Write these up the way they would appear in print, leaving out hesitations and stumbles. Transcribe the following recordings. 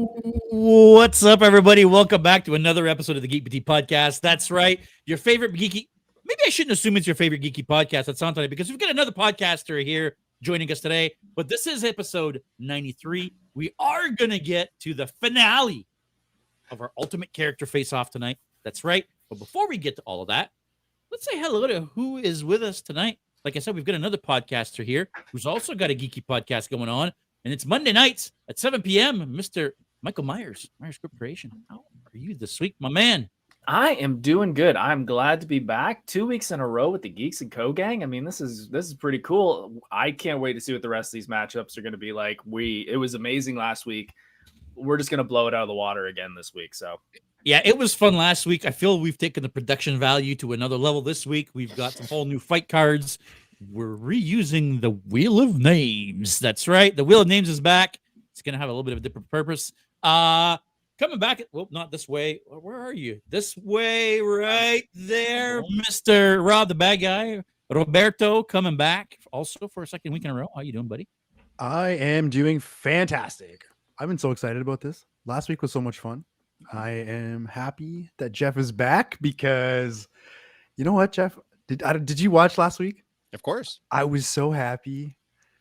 What's up, everybody? Welcome back to another episode of the Geek Boutique podcast. That's right, your favorite geeky. Maybe I shouldn't assume it's your favorite geeky podcast at some time because we've got another podcaster here joining us today. But this is episode 93. We are gonna get to the finale of our Ultimate Character Face-Off tonight. That's right. But before we get to all of that, let's say hello to who is with us tonight. Like I said, we've got another podcaster here who's also got a geeky podcast going on. And it's Monday nights at 7 p.m. Mr. Michael Myers, Myers Script Creation. How are you this week, my man? I am doing good. I'm glad to be back 2 weeks in a row with the Geeks and Co gang. I mean, this is pretty cool. I can't wait to see what the rest of these matchups are going to be like. It was amazing last week. We're just going to blow it out of the water again this week. So yeah, it was fun last week. I feel we've taken the production value to another level this week. We've got some whole new fight cards. We're reusing the Wheel of Names. That's right. The Wheel of Names is back. It's going to have a little bit of a different purpose. Coming back. Well, not this way. Where are you? This way, right there, Mr. Rob, the bad guy. Roberto coming back also for a second week in a row. How you doing, buddy? I am doing fantastic. I've been so excited about this. Last week was so much fun. I am happy that Jeff is back because you know what, Jeff? Did you watch last week? Of course. I was so happy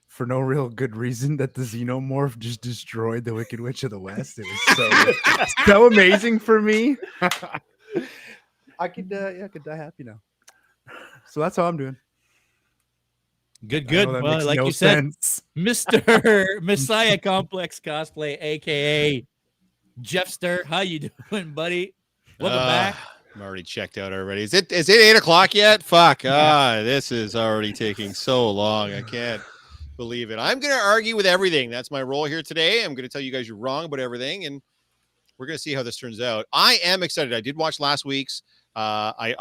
for no real good reason that the Xenomorph just destroyed the Wicked Witch of the West. It was so amazing for me. I could die happy now. So that's how I'm doing. Good. Well, like you said, Mr. Messiah Complex Cosplay, aka Jeffster. How you doing, buddy? Welcome back. I'm already checked out already. Is it 8 o'clock yet? Fuck. This is already taking so long. I can't believe it. I'm going to argue with everything. That's my role here today. I'm going to tell you guys you're wrong about everything, and we're going to see how this turns out. I am excited. I did watch last week's. I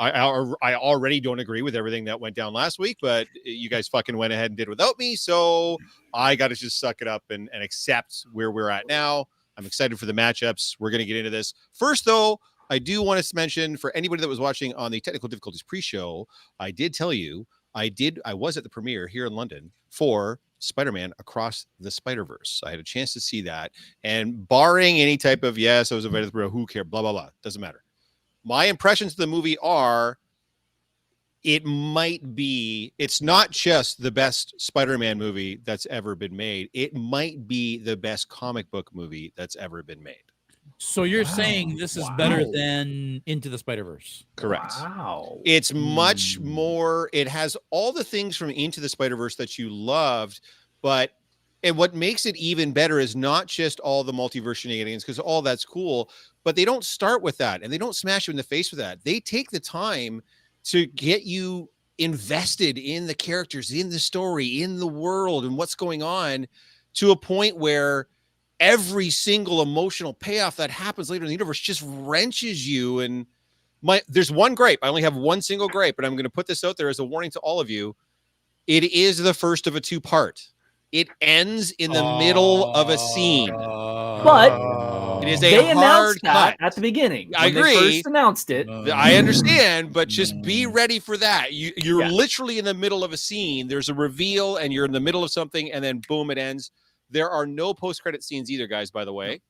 already don't agree with everything that went down last week, but you guys fucking went ahead and did without me, so I got to just suck it up and accept where we're at now. I'm excited for the matchups. We're going to get into this. First, though, I do want to mention for anybody that was watching on the Technical Difficulties pre-show, I did tell you I was at the premiere here in London for Spider-Man Across the Spider-Verse. I had a chance to see that, and barring any type of yes, I was invited to the premiere, who cares, blah, blah, blah, doesn't matter. My impressions of the movie are it's not just the best Spider-Man movie that's ever been made. It might be the best comic book movie that's ever been made. So you're saying this is better than Into the Spider-Verse? Correct. wow, It's much more. It has all the things from Into the Spider-Verse that you loved, and what makes it even better is not just all the multiverse shenanigans, because all that's cool, but they don't start with that and they don't smash you in the face with that. They take the time to get you invested in the characters, in the story, in the world, and what's going on to a point where every single emotional payoff that happens later in the universe just wrenches you. And there's one gripe. I only have one single gripe, but I'm going to put this out there as a warning to all of you. It is the first of a two-part. It ends in the middle of a scene. but it is they a hard announced that cut. at the beginning. I When agree. They first announced it. I understand, but just be ready for that. You're Yeah. literally in the middle of a scene. There's a reveal, and you're in the middle of something, and then boom, it ends. There are no post-credit scenes either, guys, by the way.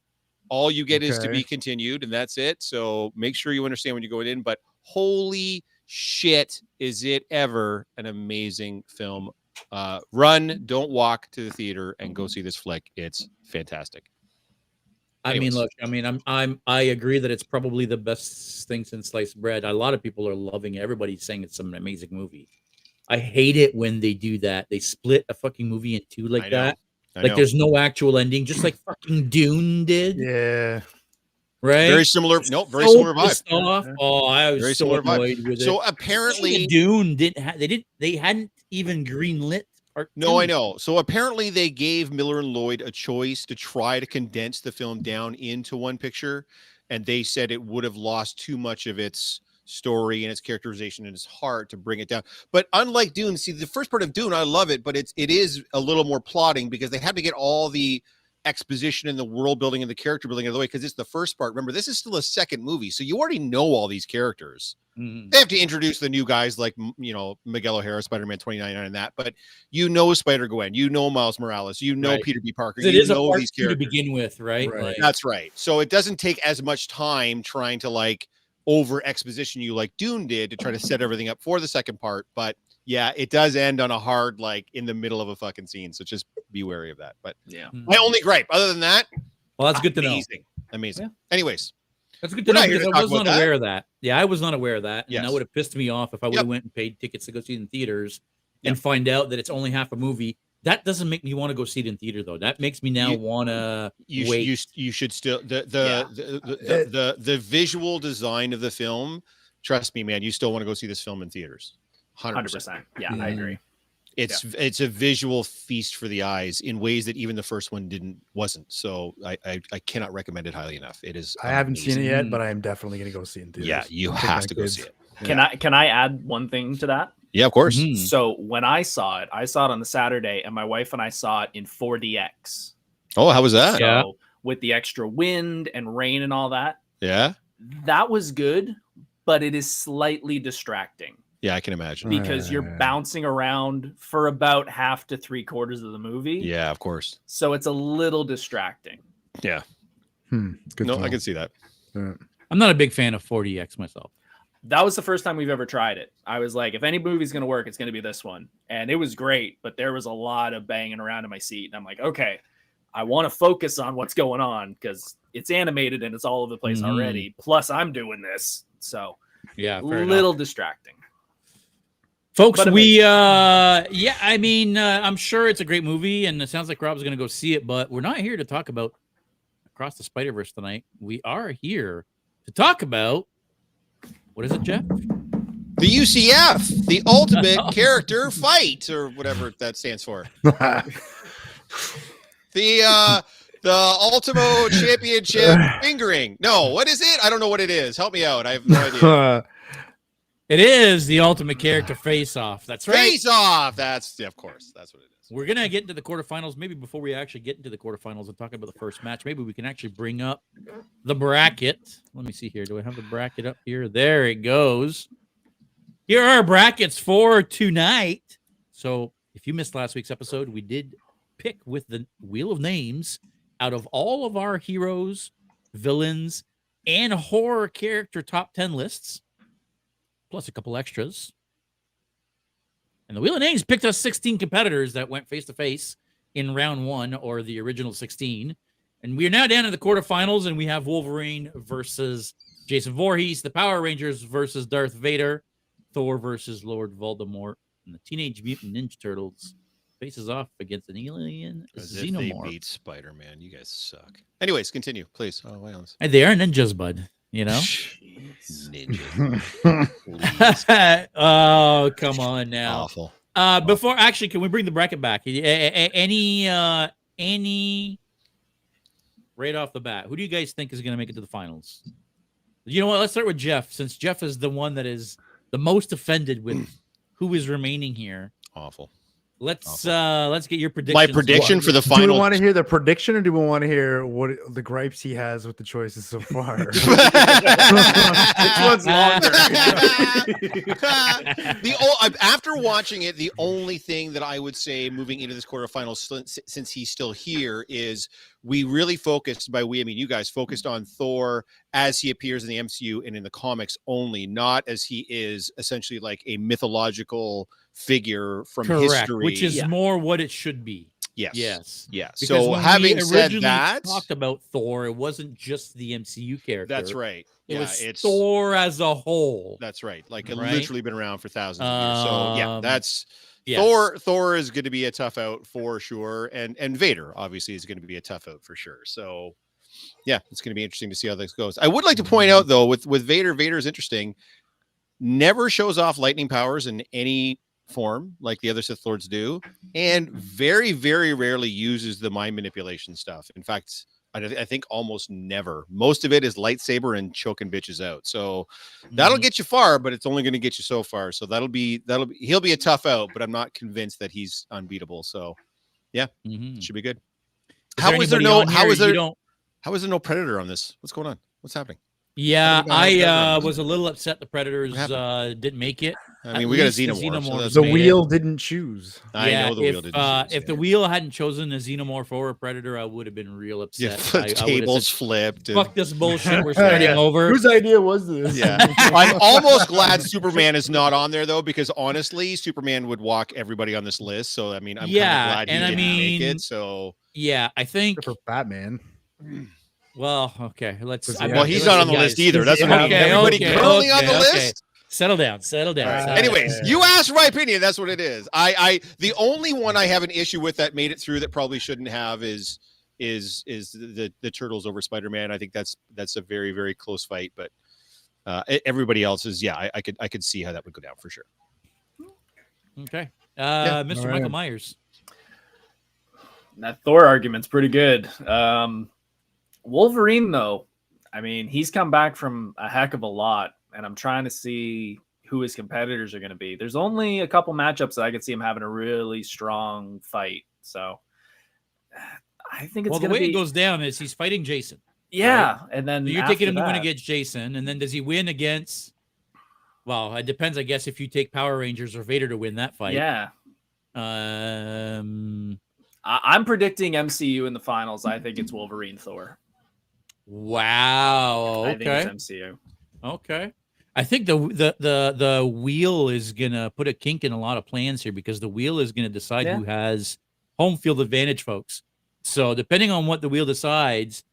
All you get is to be continued, and that's it. So make sure you understand when you're going in. But holy shit, is it ever an amazing film. Run, don't walk to the theater and go see this flick. It's fantastic. Anyways. I agree that it's probably the best thing since sliced bread. A lot of people are loving it. Everybody's saying it's an amazing movie. I hate it when they do that. They split a fucking movie in two like that. Like there's no actual ending, just like fucking Dune did. Yeah. Right. Very similar. No, very similar vibe. Oh, I was Very so similar annoyed with it. So apparently, Dune they hadn't even greenlit part no, two. I know. So apparently, they gave Miller and Lloyd a choice to try to condense the film down into one picture, and they said it would have lost too much of its story and its characterization and its heart to bring it down. But unlike Dune, see, the first part of Dune, I love it, but it is a little more plotting because they had to get all the exposition and the world building and the character building out of the way, because it's the first part. Remember, this is still a second movie, so you already know all these characters. They have to introduce the new guys like, you know, Miguel O'Hara, Spider-Man 2099 and that, but you know Spider-Gwen, you know Miles Morales, you know Peter B. Parker, It you is a know part these two characters. to begin with, right? Right. Like, That's right. So it doesn't take as much time trying to like over exposition you like Dune did to try to set everything up for the second part. But yeah, it does end on a hard, like in the middle of a fucking scene. So just be wary of that. But Yeah. my only gripe, other than that, well, that's good to know. Amazing. Yeah. Anyways, That's good We're to know not here to because talk I was about not that. aware of that. Yeah, I was not aware of that. And Yes. that would have pissed me off if I would have went and paid tickets to go see it in theaters and find out that it's only half a movie. That doesn't make me want to go see it in theater though. That makes me now want to wait. you should still the visual design of the film. Trust me, man, you still want to go see this film in theaters. 100%. Yeah, I agree. It's a visual feast for the eyes in ways that even the first one wasn't. So I cannot recommend it highly enough. It is. I haven't seen it amazing. yet, but I am definitely going to go see it in theaters. Yeah, you Take have my to go kids. see it. Can I add one thing to that? Yeah, of course. Mhm. So when I saw it on the Saturday, and my wife and I saw it in 4DX. Oh, how was that? Yeah. So with the extra wind and rain and all that, Yeah, that was good, but it is slightly distracting yeah, I can imagine. because you're bouncing around for about half to 3/4 of the movie. Yeah, of course. So it's a little distracting. Yeah. Good No, to I know. can see that. I'm not a big fan of 4DX myself. That was the first time we've ever tried it. I was like, if any movie's going to work, it's going to be this one. And it was great, but there was a lot of banging around in my seat. And I'm like, okay, I want to focus on what's going on because it's animated and it's all over the place already. Plus, I'm doing this. So, Yeah, a fair little enough. distracting. Folks, But we I mean, I'm sure it's a great movie and it sounds like Rob's going to go see it, but we're not here to talk about Across the Spider-Verse tonight. We are here to talk about, what is it, Jeff? The UCF, the ultimate character fight, or whatever that stands for. The Ultimo Championship fingering. No, what is it? I don't know what it is. Help me out. I have no idea. It is the Ultimate Character Face-Off. That's right. Face off. That's of course. That's what it is. We're going to get into the quarterfinals. Maybe before we actually get into the quarterfinals and talk about the first match, maybe we can actually bring up the bracket. Let me see here. Do I have the bracket up here? There it goes. Here are our brackets for tonight. So if you missed last week's episode, we did pick with the Wheel of Names out of all of our heroes, villains, and horror character top 10 lists, plus a couple extras. And the Wheel of Names picked us 16 competitors that went face-to-face in round 1, or the original 16. And we are now down in the quarterfinals, and we have Wolverine versus Jason Voorhees, the Power Rangers versus Darth Vader, Thor versus Lord Voldemort, and the Teenage Mutant Ninja Turtles faces off against an alien As if they xenomorph. beat Spider-Man. You guys suck. Anyways, continue, please. Oh, wait on this. And they are ninjas, bud. You know? Ninja. Oh, come on now. Awful. Before, actually, can we bring the bracket back? Any right off the bat, who do you guys think is going to make it to the finals? You know what? Let's start with Jeff, since Jeff is the one that is the most offended with who is remaining here. Awful. Let's get your prediction. My prediction for the Do we final. want to hear the prediction, or do we want to hear what the gripes he has with the choices so far? Which one's longer? After watching it, the only thing that I would say moving into this quarterfinals, since he's still here, is we really focused, by we I mean you guys, focused on Thor as he appears in the MCU and in the comics only, not as he is essentially like a mythological figure from history, which is more what it should be. Yes. Because So when having we said originally that, talked about Thor, it wasn't just the MCU character. that's right. It was Thor as a whole. That's right. Like it Right? literally been around for thousands of years. So yeah, that's Yes. Thor is going to be a tough out for sure, and Vader obviously is going to be a tough out for sure. So yeah, it's going to be interesting to see how this goes. I would like to point out though, with Vader is interesting. Never shows off lightning powers in any form like the other Sith Lords do, and very, very rarely uses the mind manipulation stuff. In fact, I think almost never. Most of it is lightsaber and choking bitches out. So that'll get you far, but it's only going to get you so far. So he'll be a tough out, but I'm not convinced that he's unbeatable. So yeah, should be good. How is there anybody no? on How here is you there? don't? How is there no Predator on this? What's going on? What's happening? Yeah, Anybody know Predator on I this? was a little upset the Predators didn't make it. I At mean, we got a least the Xenomorph. So that's The made it. wheel didn't choose. I know the wheel didn't choose. If the wheel hadn't chosen a Xenomorph or a Predator, I would have been real Yeah, upset. tables flipped. Fuck this bullshit we're starting over. Whose idea was this? Yeah, I'm almost glad Superman is not on there though, because honestly, Superman would walk everybody on this list. So I mean, I'm kind of glad he didn't make it. So yeah, I think For Batman. Well, okay, let's. Well, he's not on the list either. That's what I mean. Okay, Everybody currently on the list. Settle down. Settle down. Anyways, you asked my opinion. That's what it is. The only one I have an issue with that made it through that probably shouldn't have is the Turtles over Spider-Man. I think that's a very, very close fight, but everybody else is I could see how that would go down for sure. Okay. Yeah, Mr. all right. Michael Myers. That Thor argument's pretty good. Wolverine, though, I mean, he's come back from a heck of a lot, and I'm trying to see who his competitors are going to be. There's only a couple matchups that I could see him having a really strong fight. So I think it's the going way to be. it goes down is he's fighting Jason. Yeah, and then So you're taking him to win that- against Jason, and then does he win against? Well, it depends, I guess, if you take Power Rangers or Vader to win that fight. Yeah, Um. I'm predicting MCU in the finals. I think it's Wolverine Thor. Wow. I think Okay. it's MCU. Okay. I think the wheel is gonna put a kink in a lot of plans here because the wheel is gonna decide who has home field advantage, folks. So depending on what the wheel decides,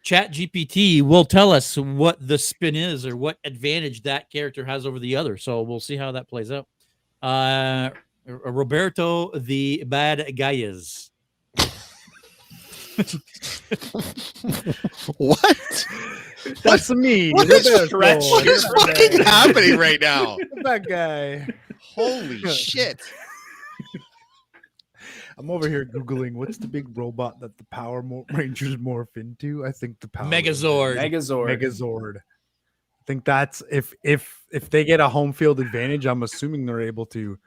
Chat GPT will tell us what the spin is or what advantage that character has over the other. So we'll see how that plays out. Roberto the bad guy is. What? That's me. What is Roberto. what is fucking happening right now? That guy. Holy shit! I'm over here Googling what's the big robot that the Power Rangers morph into. I think the Power Megazord. Megazord. I think that's if they get a home field advantage, I'm assuming they're able to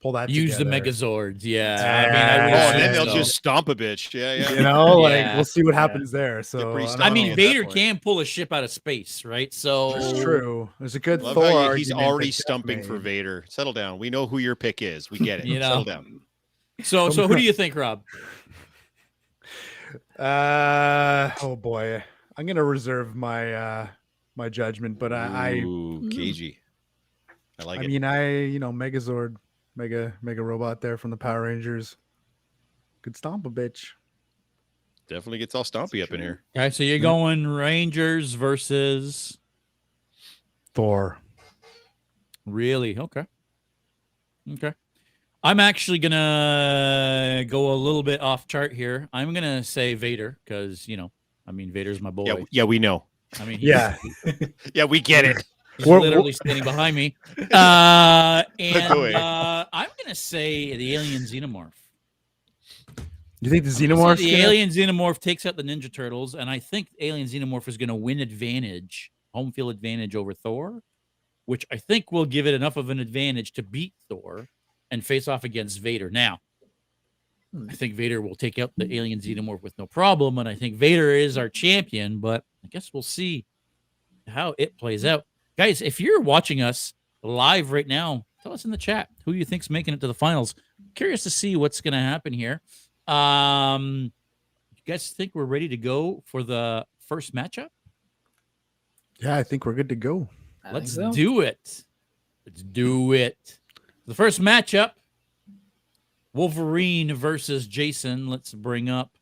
pull that Use together. the Megazords. Yeah. I mean, I would Oh, and then assume they'll so. just stomp a bitch. Yeah. You know, like Yeah. we'll see what happens there. So pretty don't I know. mean, at that Vader point. can pull a ship out of space, right? So It's true. There's a good Love Thor how he's argument already that Jeff stumping for made. Vader. Settle down. We know who your pick is. We get it. You know. Settle down. So who do you think, Rob? Oh boy, I'm gonna reserve my my judgment, but Ooh, cagey. I like it. mean, Megazord, mega robot there from the Power Rangers, could stomp a bitch. Definitely gets all stompy up in here. Okay, so you're going Rangers versus Thor. really? Okay. I'm actually gonna go a little bit off chart here. I'm gonna say Vader because Vader's my boy. Yeah, we know. I mean, Yeah, Yeah, we get it. he's We're- literally standing behind me. Go I'm gonna say the alien xenomorph. you think the So Xenomorph? the alien xenomorph takes out the Ninja Turtles, and I think alien xenomorph is gonna win home field advantage over Thor, which I think will give it enough of an advantage to beat Thor and face off against Vader. Now, I think Vader will take out the alien xenomorph with no problem, and I think Vader is our champion, but I guess we'll see how it plays out. Guys, if you're watching us live right now, tell us in the chat who you think's making it to the finals. Curious to see what's going to happen here. You guys think we're ready to go for the first matchup? Yeah, I think we're good to go. Let's do it. Let's do it. The first matchup, Wolverine versus Jason. Let's bring up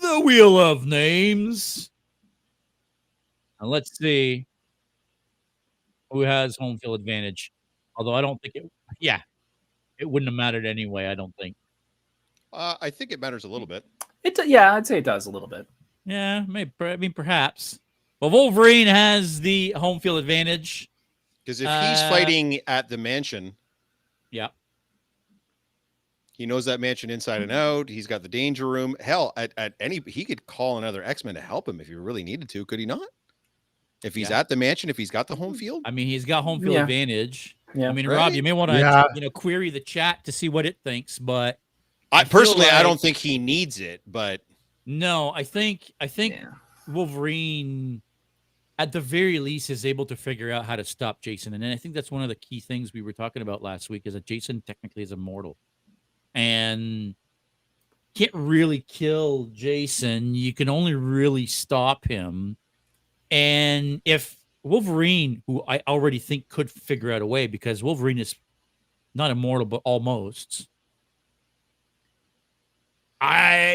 the Wheel of Names. And let's see who has home field advantage. Although I don't think it wouldn't have mattered anyway, I don't think. I think it matters a little bit. I'd say it does a little bit. Yeah, maybe. I mean, perhaps. But Wolverine has the home field advantage. Because if he's fighting at the mansion, Yeah. he knows that mansion inside and out. He's got the danger room. Hell, he could call another X-Men to help him if he really needed to. Could he not? If he's at the mansion, if he's got the home field. I mean, he's got home field advantage. Yeah. I mean, Right? Rob, you may want to Yeah. query the chat to see what it thinks, but I feel personally, I like- don't think he needs it, but No, I think Yeah. Wolverine, at the very least, is able to figure out how to stop Jason. And I think that's one of the key things we were talking about last week is that Jason technically is immortal and can't really kill Jason. You can only really stop him. And if Wolverine, who I already think could figure out a way, because Wolverine is not immortal, but almost.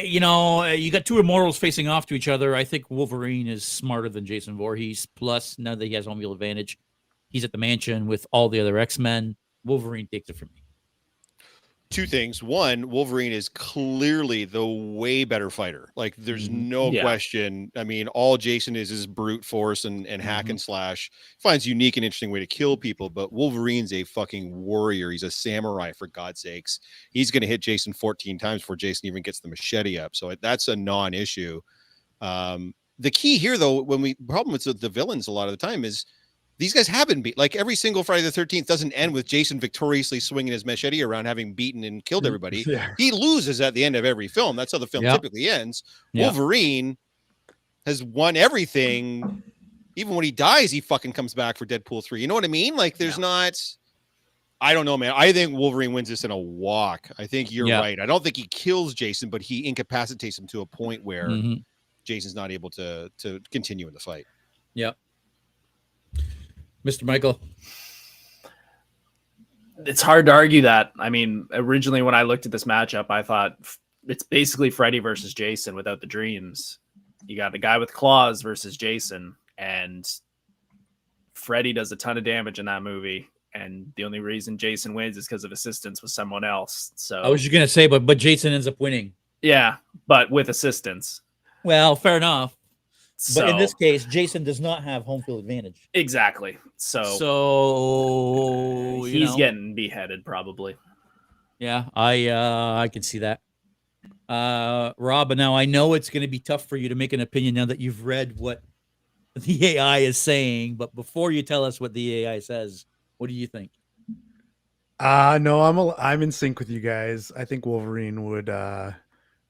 You got two immortals facing off to each other. I think Wolverine is smarter than Jason Voorhees. Plus, now that he has home field advantage, he's at the mansion with all the other X-Men. Wolverine takes it from me. two things. One, Wolverine is clearly the way better fighter. Like, there's no Yeah. question. I mean, all Jason is brute force and hack and slash. Finds unique and interesting way to kill people, but Wolverine's a fucking warrior. He's a samurai, for God's sakes. He's going to hit Jason 14 times before Jason even gets the machete up. So that's a non-issue. The key here, though, problem with the villains a lot of the time is these guys haven't beat, like, every single Friday the 13th doesn't end with Jason victoriously swinging his machete around, having beaten and killed everybody. Yeah. He loses at the end of every film. That's how the film typically ends. Yeah. Wolverine has won everything. Even when he dies, he fucking comes back for Deadpool 3. You know what I mean? Like, there's not, I don't know, man. I think Wolverine wins this in a walk. I think you're right. I don't think he kills Jason, but he incapacitates him to a point where Jason's not able to continue in the fight. Yep. Mr. Michael. It's hard to argue that. I mean, originally when I looked at this matchup, I thought it's basically Freddy versus Jason without the dreams. You got the guy with claws versus Jason, and Freddy does a ton of damage in that movie. And the only reason Jason wins is because of assistance with someone else. So I was just going to say, but Jason ends up winning. Yeah, but with assistance. Well, fair enough. So, But in this case, Jason does not have home field advantage. exactly. So he's getting beheaded probably. Yeah, I can see that. Rob, now I know it's going to be tough for you to make an opinion now that you've read what the AI is saying, but before you tell us what the AI says, what do you think? No, I'm in sync with you guys. I think Wolverine would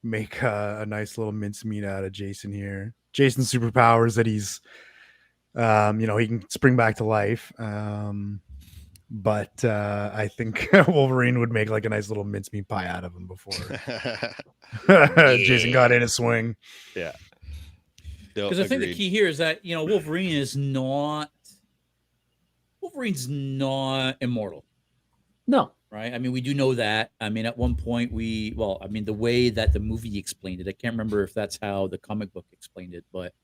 make a nice little mincemeat out of Jason here. Jason's superpowers that he's, he can spring back to life. But I think Wolverine would make like a nice little mincemeat pie out of him before Jason got in a swing. Yeah. Because I think the key here is that, Wolverine's not immortal. No. Right? I mean, we do know that. I mean, at one point the way that the movie explained it, I can't remember if that's how the comic book explained it, but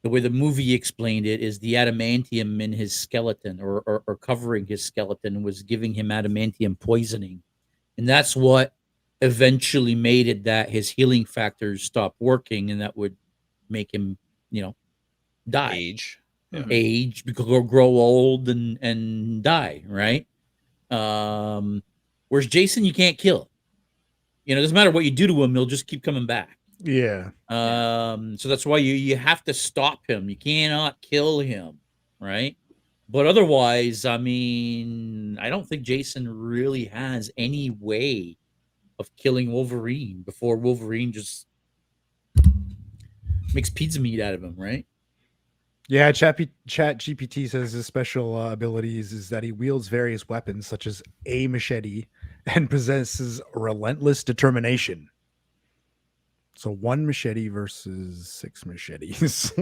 the way the movie explained it is the adamantium in his skeleton or covering his skeleton was giving him adamantium poisoning. And that's what eventually made it that his healing factors stopped working, and that would make him, die. Age, because grow old and die, right? Whereas Jason, you can't kill. It doesn't matter what you do to him, he'll just keep coming back. Yeah. So that's why you have to stop him. You cannot kill him, right? But otherwise, I mean, I don't think Jason really has any way of killing Wolverine before Wolverine just makes pizza meat out of him, right? Yeah, Chat GPT says his special abilities is that he wields various weapons such as a machete and possesses relentless determination. So 1 machete versus 6 machetes.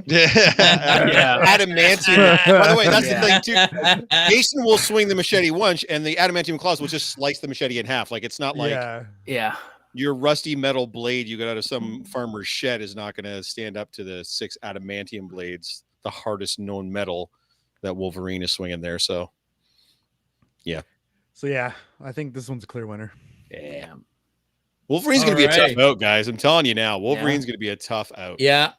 Adamantium. By the way, that's the thing too. Jason will swing the machete once, and the adamantium claws will just slice the machete in half. Like, it's not like your rusty metal blade you got out of some farmer's shed is not going to stand up to the 6 adamantium blades, the hardest known metal that Wolverine is swinging there. So, yeah. I think this one's a clear winner. Yeah. Wolverine's going to be a tough out, guys. I'm telling you now. Wolverine's going to be a tough out. Yeah.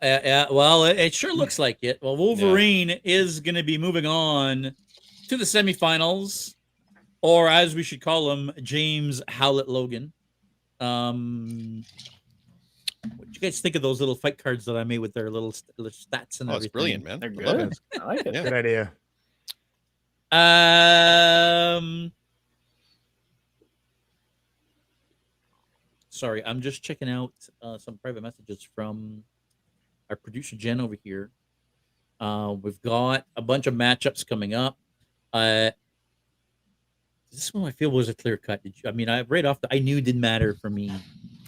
Well, it sure looks like it. Well, Wolverine is going to be moving on to the semifinals, or as we should call him, James Howlett Logan. What do you guys think of those little fight cards that I made with their little stats and everything? It's brilliant, man. They're good. I like it. Yeah. Good idea. Sorry, I'm just checking out some private messages from our producer Jen over here. We've got a bunch of matchups coming up. This one I feel was a clear cut. I mean, I right off I knew it didn't matter for me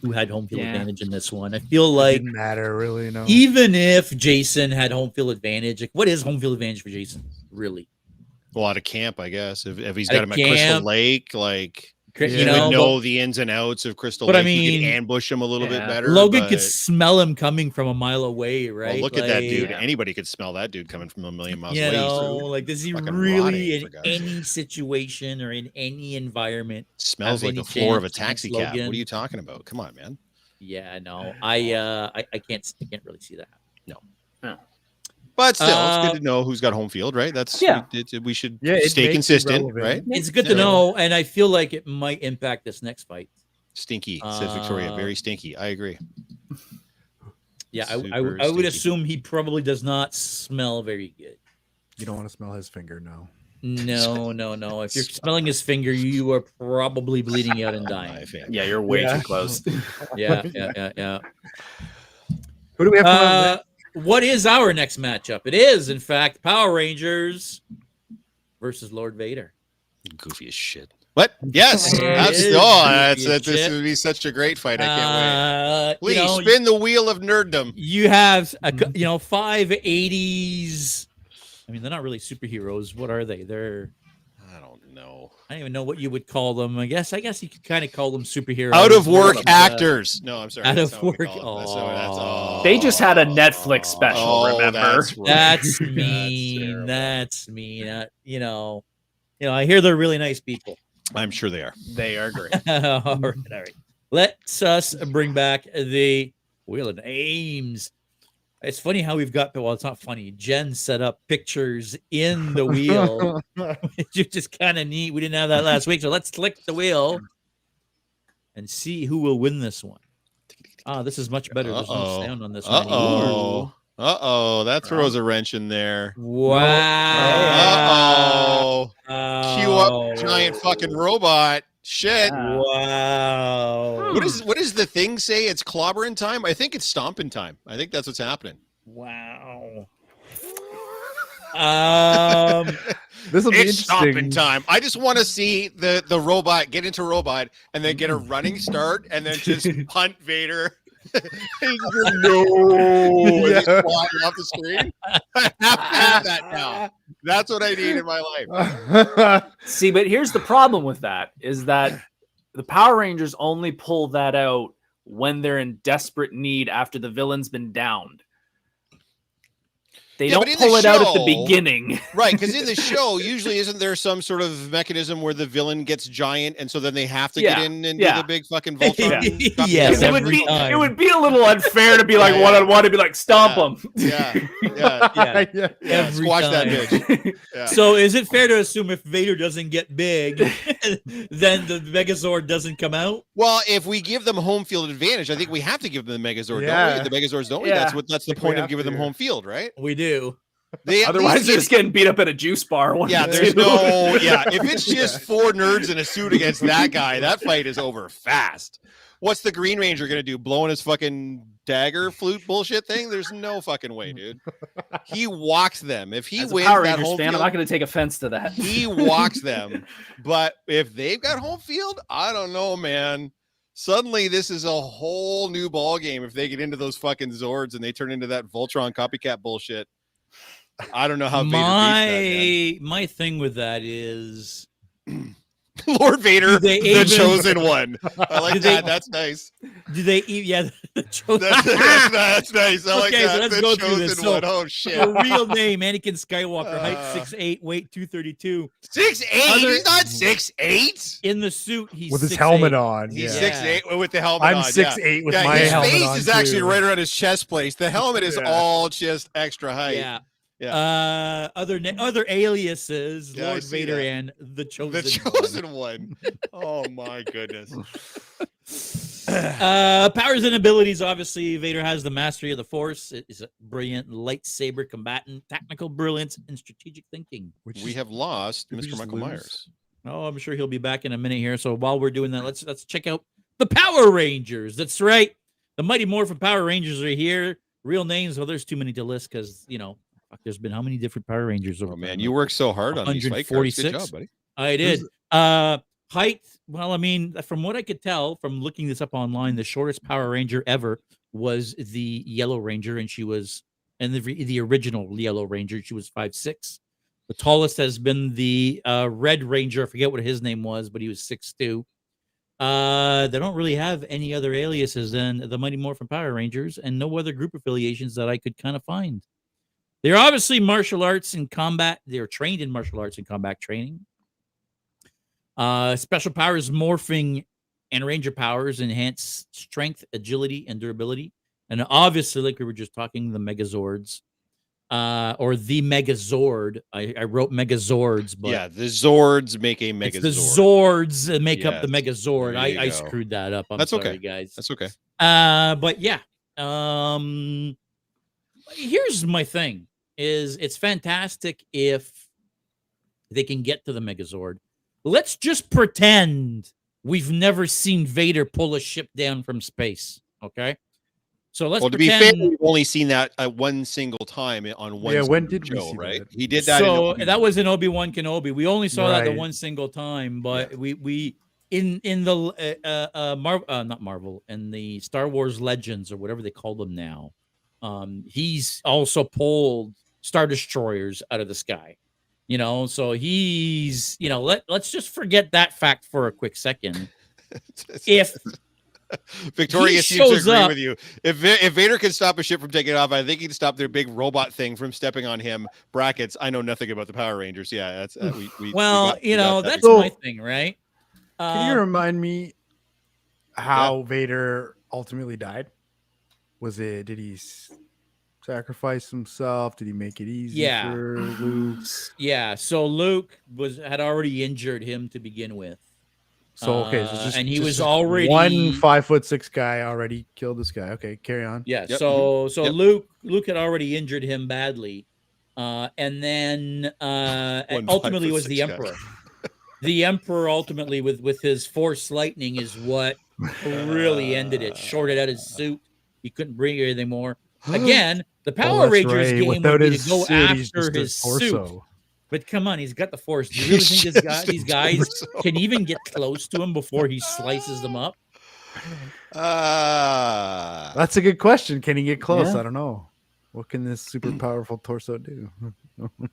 who had home field advantage in this one. I feel It like didn't matter really. No. even if Jason had home field advantage, like what is home field advantage for Jason? Really? Well, out of camp, I guess. If he's At got a him at Crystal camp, Lake, like You you know, would know the ins and outs of Crystal but I Lake. You mean, could ambush him a little bit better. Logan but, could smell him coming from a mile away, right? well, look at that dude. Like, Anybody could smell that dude coming from a million miles you away. He's know, like does he fucking really rotting, in for God's sake. any situation or in any environment Smells have like the any floor of a chance taxi against cab. Logan? What are you talking about? Come on, man. Yeah, no, I can't really see that. But still, it's good to know who's got home field, right? That's we should it stay makes it consistent, relevant. right? It's good to know, and I feel like it might impact this next fight. Stinky, says Victoria. Very stinky. I agree. Yeah, I Super would stinky. assume he probably does not smell very good. You don't want to smell his finger, no. No. If you're smelling his finger, you are probably bleeding out and dying. Yeah, you're way too close. Yeah. Who do we have coming up next? What is our next matchup? It is, in fact, Power Rangers versus Lord Vader. Goofy as shit. What? Yes. This would be such a great fight. I can't wait. Please spin the wheel of nerddom. You have 5 80s. I mean, they're not really superheroes. What are they? I don't know. I don't even know what you would call them. I guess you could kind of call them superheroes. Out of work actors. No, I'm sorry. Out That's of not what we work. call it. That's They just had a Netflix special. Remember? That's right. That's mean. That's mean. I hear they're really nice people. I'm sure they are. They are great. All right. Let's us bring back the Wheel of Names. It's funny how we've got, well, it's not funny. Jen set up pictures in the wheel, which is just kind of neat. We didn't have that last week. So let's click the wheel and see who will win this one. This is much better. There's no sound on this one anymore. That throws a wrench in there. Wow. Cue up giant fucking robot. Shit. Wow. What does the thing say? It's clobbering time? I think it's stomping time. I think that's what's happening. Wow. This will be It's stomping interesting. time. I just want to see the robot get into robot and then get a running start and then just punt Vader. No, Yeah. flying off the screen. I have to have that now. That's what I need in my life. See, but here's the problem with that is that the Power Rangers only pull that out when they're in desperate need after the villain's been downed. They Yeah, but don't in the pull it out at the show- beginning. Right, because in the show, usually isn't there some sort of mechanism where the villain gets giant and so then they have to get in and do the big fucking Voltron? Yes, it would every be time. it would be a little unfair to be like Yeah. one-on-one to be like stomp them. Yeah. Yeah. Every Squash that time. bitch. Yeah. So is it fair to assume if Vader doesn't get big, then the Megazord doesn't come out? Well, if we give them home field advantage, I think we have to give them the Megazord, Yeah. don't we? The Megazords, don't we? Yeah. That's the think we point of have giving them to. home field, right? We do. They at Otherwise, least they're just getting beat up at a juice bar. Yeah, there's no. Yeah, if it's just 4 nerds in a suit against that guy, that fight is over fast. What's the Green Ranger gonna do? Blowing his fucking dagger flute bullshit thing? There's no fucking way, dude. He walks them. If he As a wins Power that Rangers home fan, I'm field, not going to take offense to that. he walks them. But if they've got home field, I don't know, man. Suddenly, this is a whole new ball game. If they get into those fucking Zords and they turn into that Voltron copycat bullshit, I don't know how Vader beats My thing with that is that, man. Lord Vader, Do they the even- chosen one. I like Do they- that. That's nice. do they eat? Yeah, the chosen. That's nice. I like Okay, so that. let's The go through chosen this. So, one. Oh shit. Your real name, Anakin Skywalker, height 6'8", weight 232. 6'8". He's not 6'8". In the suit, he's With his 6'8". helmet on. He's Yeah. 6'8" with the helmet I'm on. 6'8" with yeah, my his helmet face on. is actually too. right around his chest place. The helmet is Yeah. all just extra height. Yeah. Yeah. Other aliases, Yeah, I Lord see Vader that. and the chosen. The chosen one. Oh my goodness. Powers and abilities. Obviously, Vader has the mastery of the Force. It is a brilliant lightsaber combatant, technical brilliance, and strategic thinking. Which We have lost Did we Mr. just Michael lose? Myers. Oh, I'm sure he'll be back in a minute here. So while we're doing that, let's check out the Power Rangers. That's right. The Mighty Morphin Power Rangers are here. Real names, well, there's too many to list because, there's been how many different Power Rangers over Oh, man, time? you worked so hard on these fight cards. Good 146. job, buddy. I did. Height, well, I mean, from what I could tell from looking this up online, the shortest Power Ranger ever was the Yellow Ranger, and she was, and the original Yellow Ranger, she was 5'6". The tallest has been the Red Ranger. I forget what his name was, but he was 6'2". They don't really have any other aliases than the Mighty Morphin Power Rangers, and no other group affiliations that I could kind of find. They're obviously martial arts and combat. They're trained in martial arts and combat training. Special powers, morphing, and ranger powers enhance strength, agility, and durability. And obviously, like we were just talking, the Megazords, or the Megazord. I wrote Megazords, but yeah, the Zords make a Megazord. it's the Zords that make up the Yes. Megazord. There you I go. screwed that up. I'm That's sorry, okay. guys. That's okay. But yeah. Here's my thing: is it's fantastic if they can get to the Megazord. Let's just pretend we've never seen Vader pull a ship down from space. Okay. So let's Well, to be pretend. fair, we've only seen that one single time on one. Yeah, when single did we show, see right? that? He did that. So in that was in Obi-Wan Kenobi. We only saw that the Right. one single time, but we in the not Marvel, in the Star Wars Legends or whatever they call them now. He's also pulled Star Destroyers out of the sky. So he's, let's just forget that fact for a quick second. If Victoria he seems to shows agree up- with you. If Vader can stop a ship from taking off, I think he can stop their big robot thing from stepping on him. Brackets. I know nothing about the Power Rangers. Yeah, that's we got that. that's So- my thing, right? Can you remind me how Vader ultimately died? Did he sacrifice himself? Did he make it easy Yeah. for Luke? Yeah, so Luke had already injured him to begin with. So okay, so just and he just was already one 5'6" guy already killed this guy. Okay, carry on. Yeah, Yep. so Yep. Luke had already injured him badly, and then One ultimately it was the 5'6" guy. Emperor. The Emperor ultimately with his Force lightning is what really ended it. Shorted out his suit. He couldn't bring it anymore. Again, the Power that's Rangers right. game Without would be his to go suit, he's after just a his torso. suit. But come on, he's got the Force. Do you really He's think just a these guys torso. can even get close to him before he slices them up? That's a good question. Can he get close? Yeah. I don't know. What can this super powerful torso do?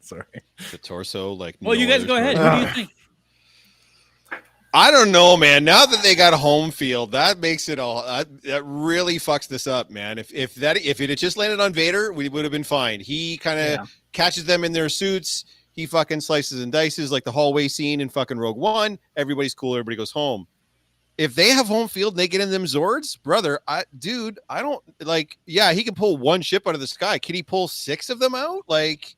Sorry. the torso, like. Well, you no guys other go ahead. torso. Who do you think? I don't know, man. Now that they got home field, that makes it all. That really fucks this up, man. If it had just landed on Vader, we would have been fine. He kind of catches them in their suits. He fucking slices and dices like the hallway scene in fucking Rogue One. Everybody's cool. Everybody goes home. If they have home field and they get in them Zords, brother, I don't like. Yeah, he can pull one ship out of the sky. Can he pull 6 of them out? Like.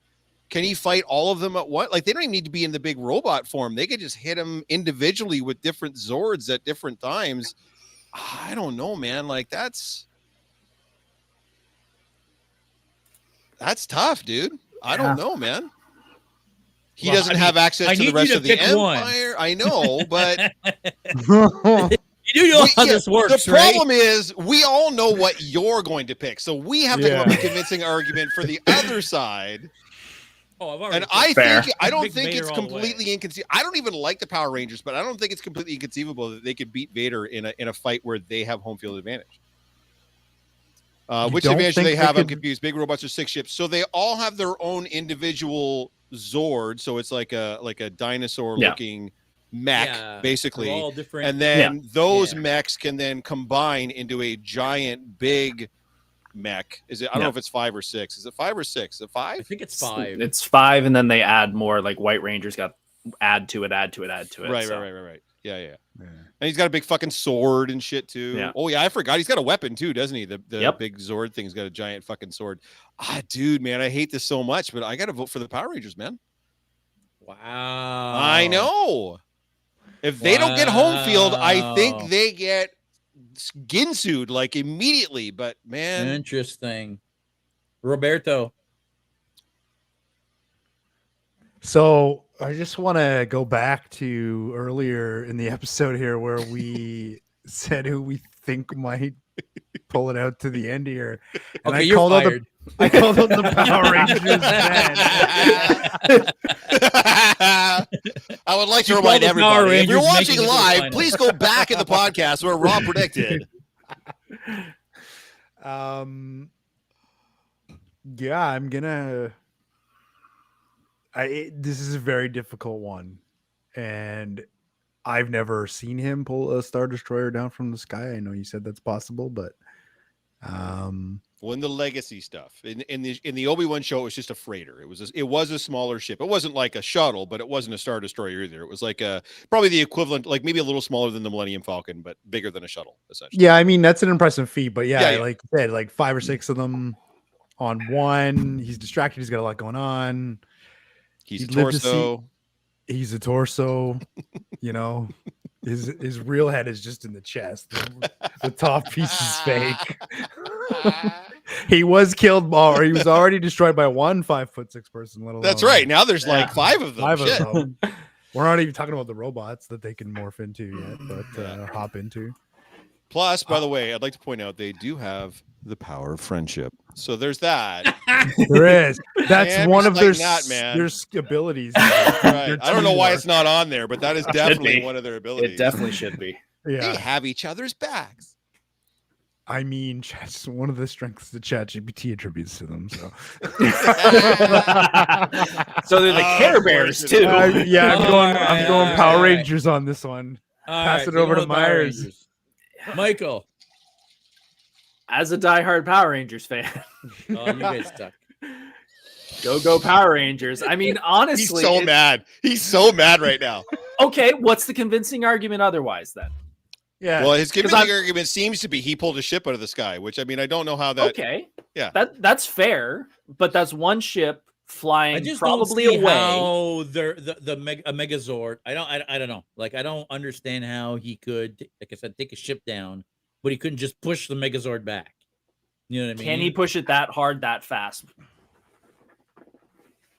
Can he fight all of them at once? Like, they don't even need to be in the big robot form. They could just hit them individually with different Zords at different times. I don't know, man. Like, that's tough, dude. I don't know, man. He Well, doesn't have access I to the need rest you of to the pick one. Empire. I know, but You do know how this works, the right? problem is we all know what you're going to pick. So we have to come up with a convincing argument for the other side. Oh, I've already And I Fair. think I don't Big think Vader it's all the way. completely inconceivable. I don't even like the Power Rangers, but I don't think it's completely inconceivable that they could beat Vader in a fight where they have home field advantage. Which don't advantage do think they they have? I'm could- confused. Big robots or 6 ships, so they all have their own individual Zord. So it's like a dinosaur looking mech, Yeah, basically. they're all different. And then those Yeah. mechs can then combine into a giant big mech. Is it? I don't know if it's 5 or 6. Is it 5 or 6? Is it I 5? think it's 5. It's 5, and then they add more. Like White Rangers got add to it. Right. Yeah. And he's got a big fucking sword and shit too. Yeah. Oh yeah, I forgot. He's got a weapon too, doesn't he? The Yep. big Zord thing's got a giant fucking sword. Dude, man, I hate this so much, but I gotta vote for the Power Rangers, man. Wow. I know. If they don't get home field, I Wow. think they get Ginsued like immediately. But man, Interesting. Roberto. So I just want to go back to earlier in the episode here where we said who we think might pull it out to the end here. And Okay, you're fired. I called out the Power Rangers then. I would like to You remind call the Power everybody, if you're Rangers watching making it to the live, final. please go back in the podcast where Rob predicted. Yeah, I'm gonna. This is a very difficult one, and I've never seen him pull a Star Destroyer down from the sky. I know you said that's possible, but Well, in the legacy stuff, in the Obi-Wan show, it was just a freighter. It was a smaller ship. It wasn't like a shuttle, but it wasn't a Star Destroyer either. It was like probably the equivalent, like maybe a little smaller than the Millennium Falcon, but bigger than a shuttle, essentially. yeah, I mean that's an impressive feat. But yeah, Yeah. like you said, like 5 or 6 of them on one. He's distracted. He's got a lot going on. He's a He'd live to see- torso. He's a torso. You know, his real head is just in the chest. The top piece is fake. He was killed, or he was already destroyed by one 5'6" person. Let alone That's right. Now there's like 5 of them. 5 Shit. of them. We're not even talking about the robots that they can morph into yet, but hop into. Plus, by the way, I'd like to point out they do have the power of friendship. So there's that. There is. That's Man, one just of like their that, man. their abilities. Right. Their I don't know why teamwork. it's not on there, but that is definitely be. one of their abilities. It definitely should be. They Yeah, have each other's backs. I mean, it's one of the strengths that ChatGPT attributes to them. So, So they're the Care Bears too. yeah, All I'm right, going all Power right. Rangers on this one. All Pass right, it you over go to with Power Myers. Rangers. Michael. As a diehard Power Rangers fan, Oh, you guys suck. go Power Rangers. I mean, honestly, He's so mad. He's so mad right now. Okay, what's the convincing argument otherwise then? Yeah, Well, his convincing I'm- argument seems to be he pulled a ship out of the sky, which I mean, I don't know how that. Okay, Yeah. that's fair, but that's one ship flying I just probably don't see away. how a Megazord. I don't know. Like I don't understand how he could, like I said, take a ship down, but he couldn't just push the Megazord back. You know what I mean? Can he push it that hard, that fast?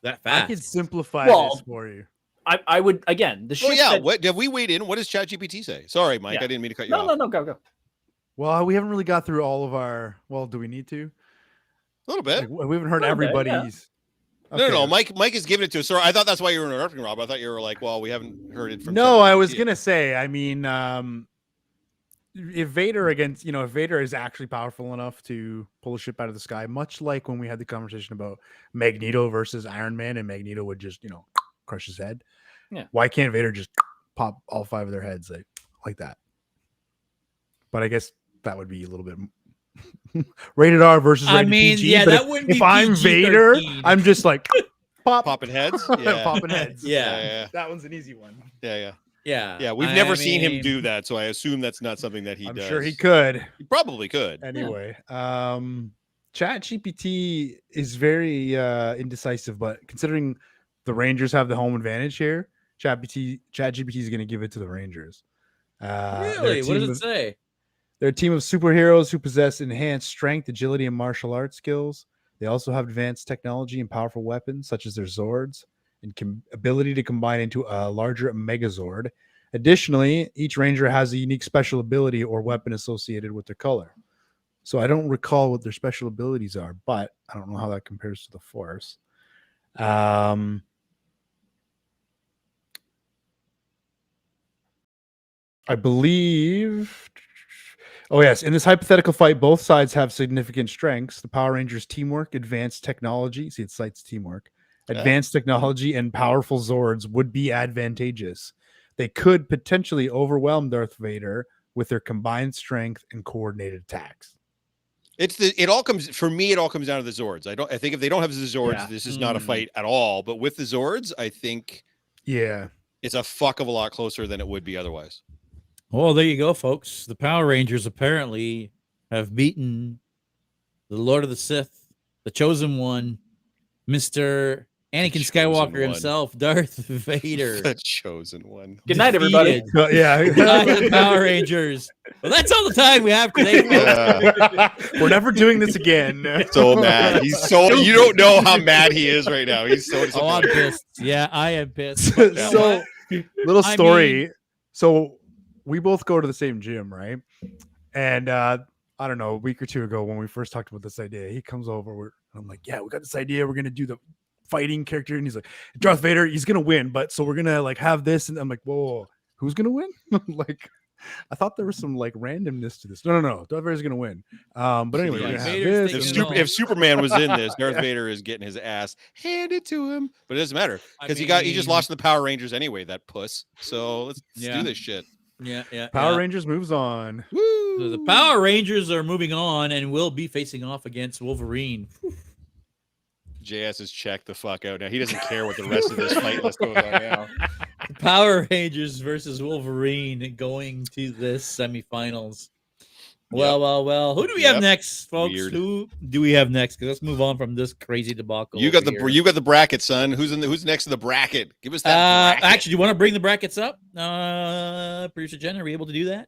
that I fast? could simplify Well, this for you. I would again the ship. Oh yeah. that- What have we weighed in? What does ChatGPT say? Sorry, Mike. Yeah. I didn't mean to cut you off. No, go. Well, we haven't really got through all of our. Well, do we need to? A little bit. Like, we haven't heard Little bit, yeah. everybody's. No. Mike is giving it to us. Sorry, I thought that's why you were interrupting, Rob. I thought you were like, well, we haven't heard it from. No, I ChatGPT. was gonna say. I mean, if Vader if Vader is actually powerful enough to pull a ship out of the sky, much like when we had the conversation about Magneto versus Iron Man, and Magneto would just crush his head. Yeah. Why can't Vader just pop all 5 of their heads like that? But I guess that would be a little bit rated R versus I rated mean, PG. yeah, but that if, wouldn't be if I'm Vader, PG-13. I'm just like pop, Popping heads. Yeah. popping heads. Yeah. That one's an easy one. Yeah. Yeah, We've I never seen him mean, do that, so I assume that's not something that he I'm does. sure he could. He probably could. Anyway, ChatGPT is very indecisive, but considering the Rangers have the home advantage here, ChatGPT is going to give it to the Rangers. Really? What does it say? They're a team of superheroes who possess enhanced strength, agility, and martial arts skills. They also have advanced technology and powerful weapons, such as their Zords, and ability to combine into a larger Megazord. Additionally, each Ranger has a unique special ability or weapon associated with their color. So I don't recall what their special abilities are, but I don't know how that compares to the Force. I believe. Oh, yes. In this hypothetical fight, both sides have significant strengths. The Power Rangers' teamwork, advanced technology. See, it cites teamwork. Advanced technology and powerful Zords would be advantageous. They could potentially overwhelm Darth Vader with their combined strength and coordinated attacks. It all comes down to the Zords. I think if they don't have the Zords, Yeah. this is not a fight at all. But with the Zords, I think Yeah. it's a fuck of a lot closer than it would be otherwise. Well, there you go, folks. The Power Rangers apparently have beaten the Lord of the Sith, the Chosen One, Mr. Anakin Chosen Skywalker One. himself, Darth Vader. The chosen one. Good night, everybody. Defeated Yeah. by the Power Rangers. Well, that's all the time we have today, folks. Yeah. We're never doing this again. So mad. He's so you don't know how mad he is right now. He's so Oh, I'm disappointed. pissed. Yeah, I am pissed. But you know So, what? little I story. mean- So we both go to the same gym, right? And I don't know, a week or two ago when we first talked about this idea, he comes over. I'm like, yeah, we got this idea. We're gonna do the fighting character, and he's like, Darth Vader, he's gonna win, but so we're gonna like have this, and I'm like, whoa, who's gonna win? Like, I thought there was some like randomness to this. No, Darth Vader's gonna win. But anyway, Yeah, we're gonna have Vader's this. taking If Superman was in this, Darth Vader is getting his ass handed to him. But it doesn't matter because he just lost in the Power Rangers anyway. That puss. So let's do this shit. Yeah. Power Rangers moves on. Woo! So the Power Rangers are moving on and will be facing off against Wolverine. JS has checked the fuck out now. He doesn't care what the rest of this fight list goes on now. Power Rangers versus Wolverine going to this semifinals. Well. Who do we have next, folks? Weird. Who do we have next? Because let's move on from this crazy debacle. You got over here. you got the bracket, son. Who's next to the bracket? Give us that. Bracket. Actually, do you want to bring the brackets up? Producer Jen, are we able to do that?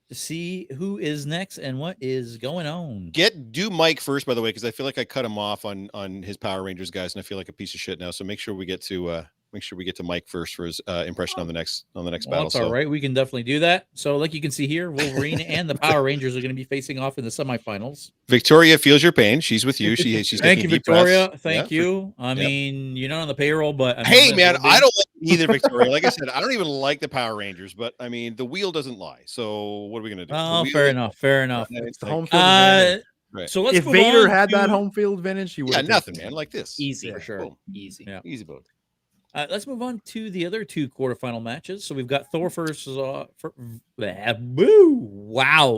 To see who is next and what is going on. Do Mike first, by the way, because I feel like I cut him off on his Power Rangers guys, and I feel like a piece of shit now. So make sure we get to Mike first for his impression on the next battle. That's all right. We can definitely do that. So, like you can see here, Wolverine and the Power Rangers are going to be facing off in the semifinals. Victoria feels your pain. She's with you. She's Thank you, taking deep Victoria. breaths. Thank you. I mean, you're not on the payroll, but I mean, Hey, man, I don't like either, Victoria. Like I said, I don't even like the Power Rangers, but I mean, the wheel doesn't lie. So what are we going to do? Oh, fair enough. It's the home field advantage. Right. So let's If move Vader on had to- that home field advantage, he would. Yeah, nothing, man. Like this. Easy for sure. Boom. Easy. Yeah. Easy boat. Let's move on to the other two quarterfinal matches. So we've got Thor versus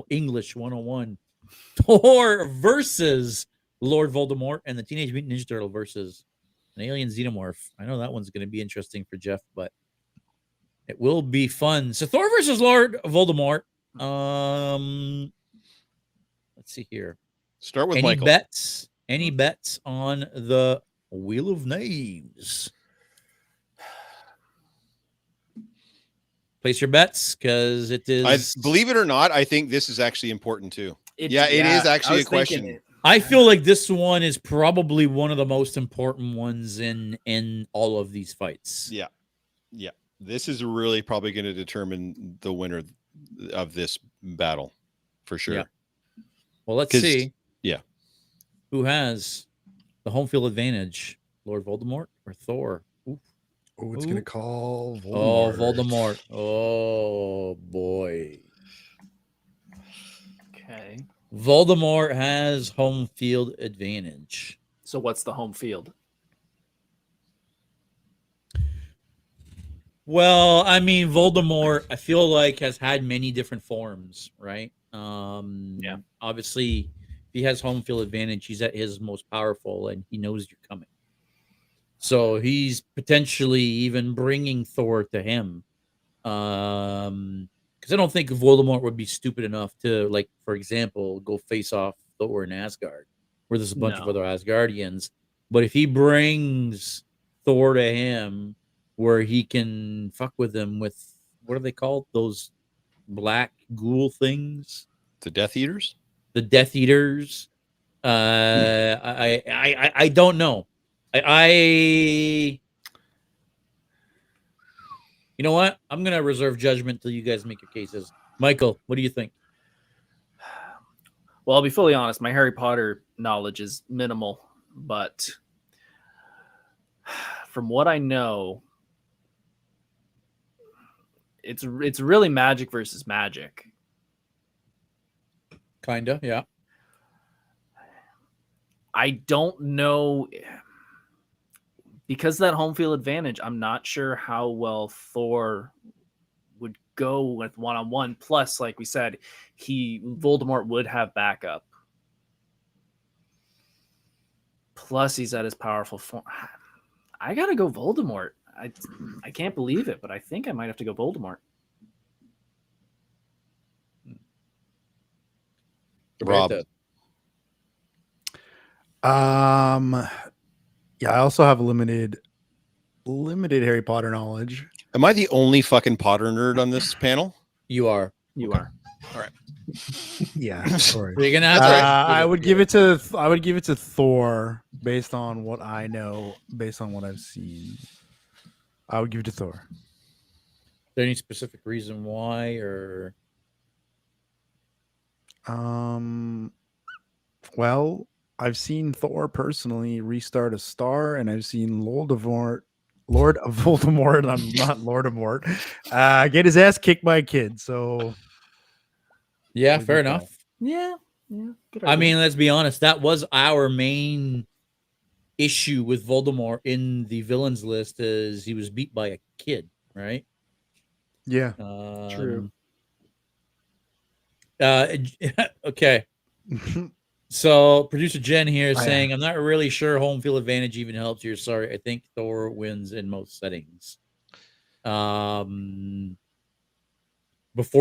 English 101. Thor versus Lord Voldemort and the Teenage Mutant Ninja Turtle versus an alien xenomorph. I know that one's going to be interesting for Jeff, but it will be fun. So Thor versus Lord Voldemort. Let's see here. Start with Any Michael. bets? Any bets on the Wheel of Names? Place your bets because it is. Believe it or not, I think this is actually important too. It is actually a question. I feel like this one is probably one of the most important ones in all of these fights. Yeah. This is really probably going to determine the winner of this battle for sure. Yeah. Well, let's see. Yeah. Who has the home field advantage, Lord Voldemort or Thor? Oof. Oh, it's gonna call Voldemort. Oh, Voldemort. Oh boy. Okay. Voldemort has home field advantage. So what's the home field? Well, I mean, Voldemort, I feel like, has had many different forms, right? Yeah. Obviously, if he has home field advantage, he's at his most powerful, and he knows you're coming. So he's potentially even bringing Thor to him. Because I don't think Voldemort would be stupid enough to, like, for example, go face off Thor in Asgard, where there's a bunch of other Asgardians. But if he brings Thor to him, where he can fuck with them with, what are they called? Those black ghoul things? The Death Eaters? The Death Eaters. I don't know. You know what? I'm gonna reserve judgment till you guys make your cases. Michael, what do you think? Well, I'll be fully honest. My Harry Potter knowledge is minimal, but from what I know, it's really magic versus magic. Kinda, yeah. I don't know, because of that home field advantage, I'm not sure how well Thor would go with one-on-one. Plus, like we said, Voldemort would have backup. Plus, he's at his powerful form. I gotta go Voldemort. I can't believe it, but I think I might have to go Voldemort. Rob. Yeah, I also have limited Harry Potter knowledge. Am I the only fucking Potter nerd on this panel? You are. You are. All right. Yeah, sorry. You're gonna have to. I would give it to Thor based on what I know, based on what I've seen. I would give it to Thor. there any specific reason why, or Well, I've seen Thor personally restart a star, and I've seen Lord of Voldemort, I'm not Lord of Mort, get his ass kicked by a kid. So yeah, leave it fair at that. enough. Yeah. Yeah. Good I argument. mean, let's be honest. That was our main issue with Voldemort in the villains list, is he was beat by a kid, right? Yeah. True. Okay. So producer Jen here is Oh, yeah. saying, I'm not really sure home field advantage even helps here. Sorry, I think Thor wins in most settings. Before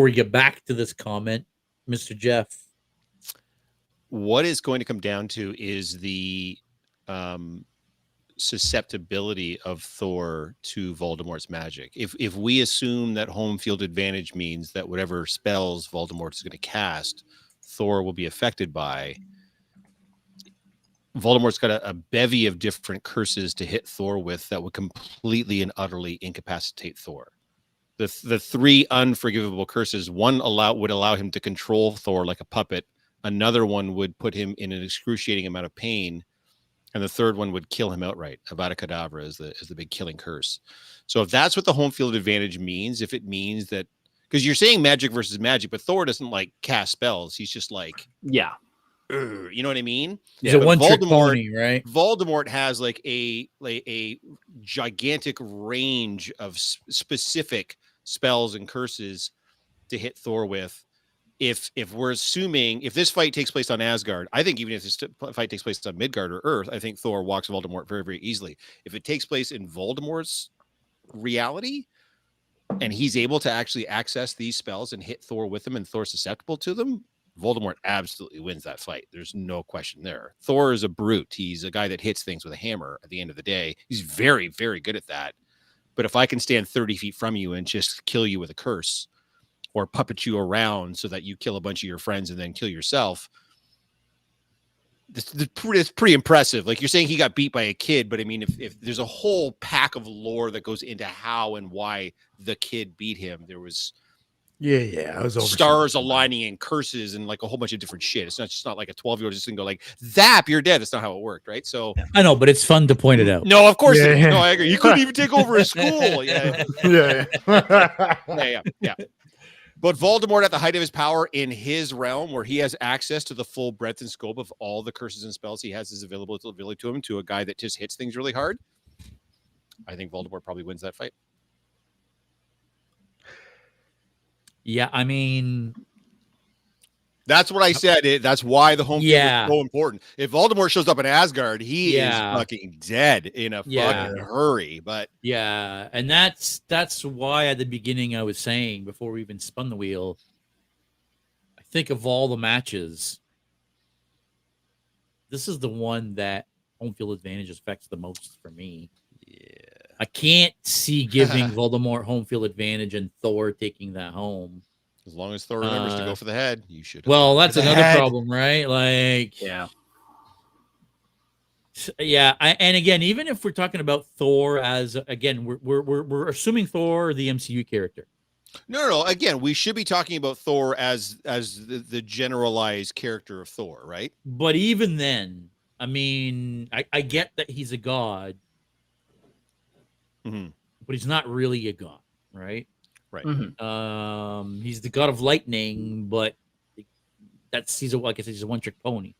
we get back to this comment, Mr. Jeff. What is going to come down to is the susceptibility of Thor to Voldemort's magic. If we assume that home field advantage means that whatever spells Voldemort is going to cast, Thor will be affected by. Voldemort's got a bevy of different curses to hit Thor with that would completely and utterly incapacitate Thor. The three unforgivable curses, one would allow him to control Thor like a puppet. Another one would put him in an excruciating amount of pain. And the third one would kill him outright. Avada Kedavra is the big killing curse. So if that's what the home field advantage means, if it means that, because you're saying magic versus magic, but Thor doesn't like cast spells. He's just like, Yeah. you know what I mean? He's a But one-trick pony, right? Voldemort has like a gigantic range of specific spells and curses to hit Thor with. If we're assuming, if this fight takes place on Asgard, I think even if this fight takes place on Midgard or Earth, I think Thor walks Voldemort very, very easily. If it takes place in Voldemort's reality and he's able to actually access these spells and hit Thor with them and Thor's susceptible to them, Voldemort absolutely wins that fight. There's no question there. Thor is a brute. He's a guy that hits things with a hammer at the end of the day. He's very, very good at that. But if I can stand 30 feet from you and just kill you with a curse, or puppet you around so that you kill a bunch of your friends and then kill yourself, it's pretty impressive. Like you're saying he got beat by a kid, but I mean, if there's a whole pack of lore that goes into how and why the kid beat him, there was I was over stars aligning and curses and like a whole bunch of different shit. It's not like a 12-year-old just gonna go like, zap, you're dead. That's not how it worked, right? So I know, but it's fun to point it out. no, of course Yeah, it is. yeah. No, I agree. You couldn't even take over a school. Yeah. Yeah. But Voldemort, at the height of his power in his realm, where he has access to the full breadth and scope of all the curses and spells he has is available to him, to a guy that just hits things really hard, I think Voldemort probably wins that fight. Yeah, I mean, That's what I said. That's why the home field is so important. If Voldemort shows up in Asgard, he is fucking dead in a fucking hurry. But yeah, and that's why at the beginning I was saying, before we even spun the wheel, I think of all the matches, this is the one that home field advantage affects the most for me. Yeah, I can't see giving Voldemort home field advantage and Thor taking that home. As long as Thor remembers to go for the head, you should. Well, that's another problem, right? Like, yeah. And again, even if we're talking about Thor as, again, we're assuming Thor, the MCU character. No. Again, we should be talking about Thor as the generalized character of Thor, right? But even then, I mean, I get that he's a god, but he's not really a god, right? Right. Mm-hmm. He's the god of lightning, but he's a one-trick pony.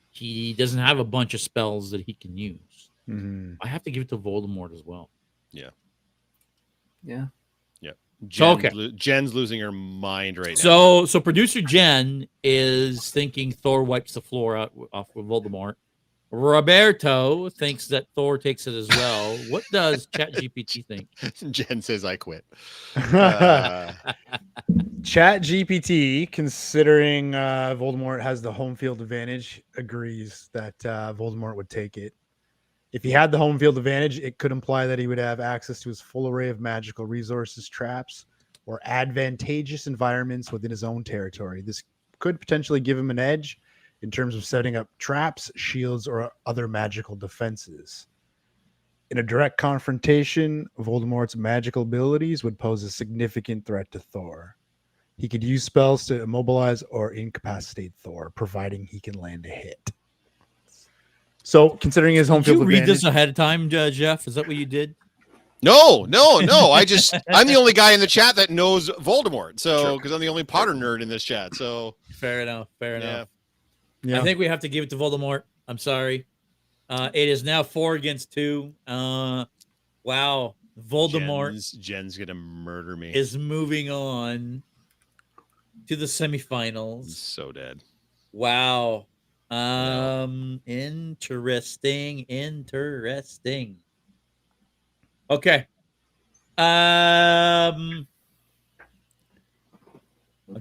He doesn't have a bunch of spells that he can use. I have to give it to Voldemort as well. Yeah. Jen's losing her mind right now. So producer Jen is thinking Thor wipes the floor off with Voldemort. Roberto thinks that Thor takes it as well. What does ChatGPT think? Jen says, I quit. ChatGPT, considering Voldemort has the home field advantage, agrees that Voldemort would take it. If he had the home field advantage, it could imply that he would have access to his full array of magical resources, traps, or advantageous environments within his own territory. This could potentially give him an edge in terms of setting up traps, shields, or other magical defenses. In a direct confrontation, Voldemort's magical abilities would pose a significant threat to Thor. He could use spells to immobilize or incapacitate Thor, providing he can land a hit. So, considering his home Did you field read advantage, this ahead of time, Jeff? Is that what you did? No. I'm the only guy in the chat that knows Voldemort. So, because I'm the only Potter nerd in this chat. So, Fair enough. yeah. yeah. I think we have to give it to Voldemort. I'm sorry. It is now 4-2. Wow. Voldemort Jen's gonna murder me. is moving on to the semifinals. He's so dead. Wow. Interesting. Okay. I'm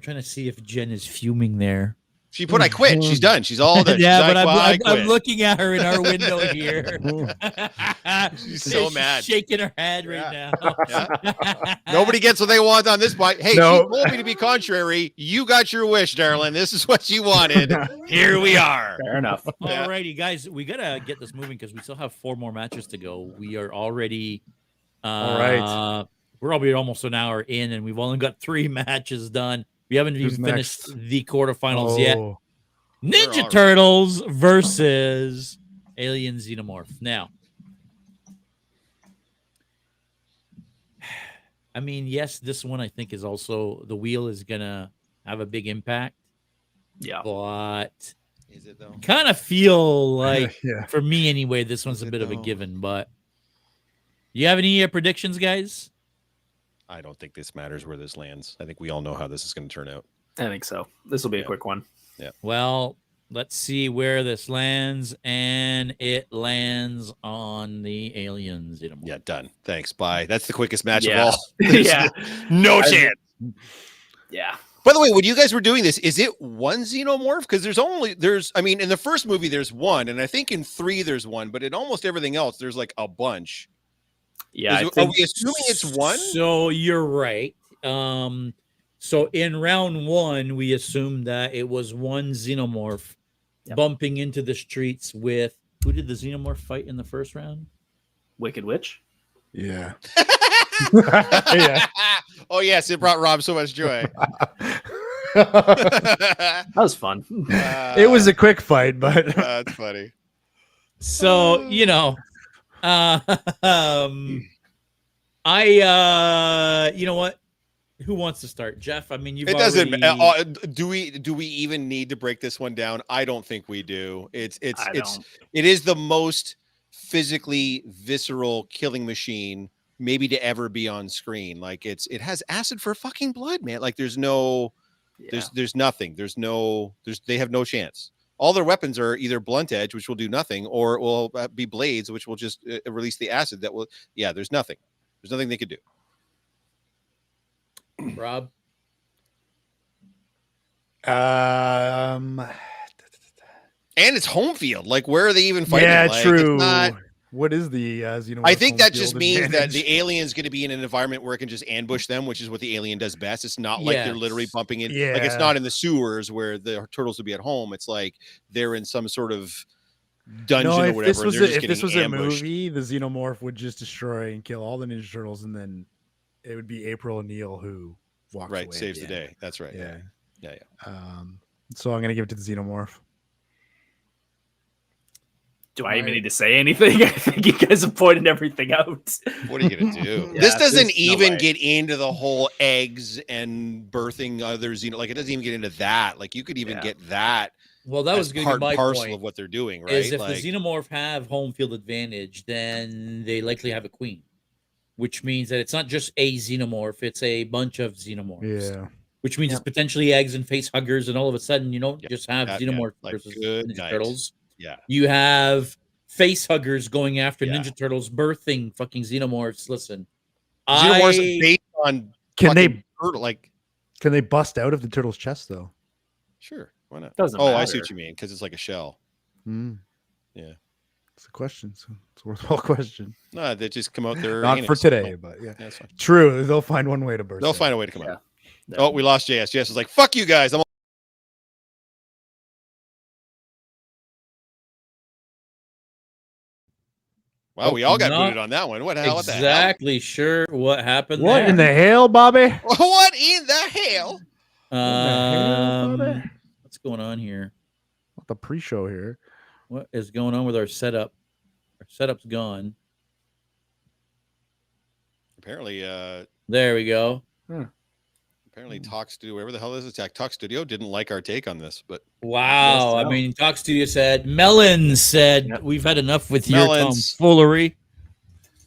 trying to see if Jen is fuming there. She put I quit. She's done. She's all done. Yeah, She's but like, "Well, I I'm quit." looking at her in our window here. She's so mad. Shaking her head right now. Yeah. Nobody gets what they want on this point. Hey, No. she told me to be contrary. You got your wish, darling. This is what you wanted. Here we are. Fair enough. Yeah. Alrighty, guys, we gotta get this moving because we still have 4 more matches to go. We are already All right. We're already almost an hour in, and we've only got 3 matches done. We haven't Who's even finished next? the quarterfinals yet. Oh, Ninja all Turtles versus Alien Xenomorph. Now, I mean, yes, this one I think is also the wheel is gonna have a big impact, Yeah. but Is it though? kind of feel like yeah. for me anyway, this one's Is a it bit of a though? given. But you have any predictions, guys? I don't think this matters where this lands. I think we all know how this is going to turn out. I think so. This will be a Yeah. quick one. Well, let's see where this lands, and it lands on the Alien Xenomorph. Yeah, done. Thanks. Bye. That's the quickest match Yeah. of all. Yeah. No I- chance. Yeah. By the way, when you guys were doing this, is it one xenomorph? Because there's I mean, in the first movie, there's one, and I think in 3 there's one, but in almost everything else, there's like a bunch. Yeah. Are we assuming it's one? So you're right. So in round 1, we assumed that it was one Xenomorph Yep. bumping into the streets with who did the Xenomorph fight in the first round? Wicked Witch. Yeah. Yeah. Oh yes, it brought Rob so much joy. That was fun. It was a quick fight, but That's funny. So, you know, you know what? Who wants to start? Jeff, I mean, you've It doesn't. already... Do we even need to break this one down? I don't think we do. It don't. is the most physically visceral killing machine maybe to ever be on screen. Like it has acid for fucking blood, man. Like there's nothing. They have no chance. All their weapons are either blunt edge, which will do nothing, or it will be blades, which will just release the acid that will. Yeah, there's nothing. There's nothing they could do. Rob? And it's home field. Like, where are they even fighting? yeah, Like, true. It's not, What is the xenomorph I think home that just field means that advantage? the alien's going to be in an environment where it can just ambush them, which is what the alien does best. It's not like they're literally Yes. bumping in. Like, it's Yeah. not in the sewers where the turtles would be at home. It's like they're in some sort of dungeon No, or if whatever. this was and they're just if this was getting a ambushed. movie, the xenomorph would just destroy and kill all the Ninja Turtles, and then it would be April O'Neil who walks Right, away. saves the at end. day. That's right. Yeah. Yeah. So I'm gonna give it to the xenomorph. Do I even need to say anything? I think you guys have pointed everything out. What are you gonna do? Yeah, This doesn't there's no even way. get into the whole eggs and birthing others. Like, it doesn't even get into that. Like, you could even Yeah. get that. Well, that was as going part to be and my parcel point. of what they're doing, right? Is if Like, the Xenomorph have home field advantage, then they likely have a queen, which means that it's not just a Xenomorph, it's a bunch of Xenomorphs. Yeah. Which means Yep. it's potentially eggs and face huggers, and all of a sudden you don't Yep. just have Yeah, Xenomorph like, versus good Ninja night. Turtles. yeah. You have face huggers going after Yeah. Ninja Turtles, birthing fucking Xenomorphs. Listen, Xenomorphs are based on Can they fucking turtle, like, bust out of the turtle's chest though? sure, why not? Doesn't I see matter. what you mean, because it's like a shell. Mm. Yeah. It's a question. So it's a worthwhile question. No, they just come out there. Not for today, but yeah. That's fine. True. They'll find one way to burst. They'll out. find a way to come Yeah. out. Oh, we lost JS. JS is like, fuck you guys. I'm Wow, we all got Not booted on that one. What the hell? exactly sure what happened What there. in the hell, Bobby? What in the hell? What in the hell, Bobby? What's going on here? The pre-show here. What is going on with our setup? Our setup's gone. Apparently, There we go. apparently Talk Studio, wherever the hell this is, Talk Studio didn't like our take on this, but Wow. Yes, I no. mean, Talk Studio said, Melon said, Yep. we've had enough with Melons. your tomfoolery.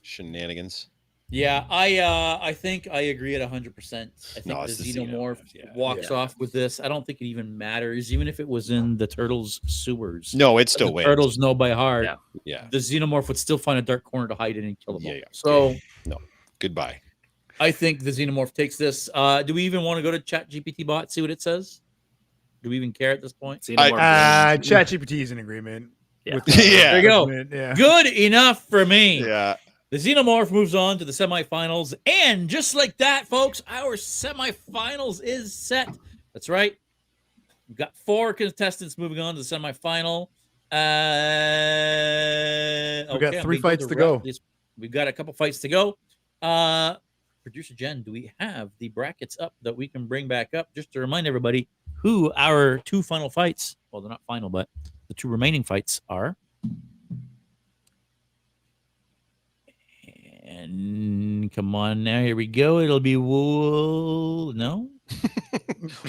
shenanigans. Yeah, I think I agree at 100%. I think No, the it's the Xenomorph Xenomorph, walks off with this. I don't think it even matters, even if it was in the Turtles' sewers. No, it still the wins. Turtles know by heart. Yeah. Yeah. The Xenomorph would still find a dark corner to hide in and kill them all. Yeah. So Goodbye. I think the Xenomorph takes this. Do we even want to go to Chat GPT bot, see what it says? Do we even care at this point? ChatGPT is in agreement. Yeah. with, Yeah. There you go. judgment, Yeah. Good enough for me. Yeah. The Xenomorph moves on to the semifinals. And just like that, folks, our semifinals is set. That's right. We've got 4 contestants moving on to the semifinal. We got 3 fights to go. We've got a couple fights to go. Producer Jen, do we have the brackets up that we can bring back up just to remind everybody who our 2 final fights, well, they're not final, but the 2 remaining fights are? And come on now, here we go. It'll be Wool. No,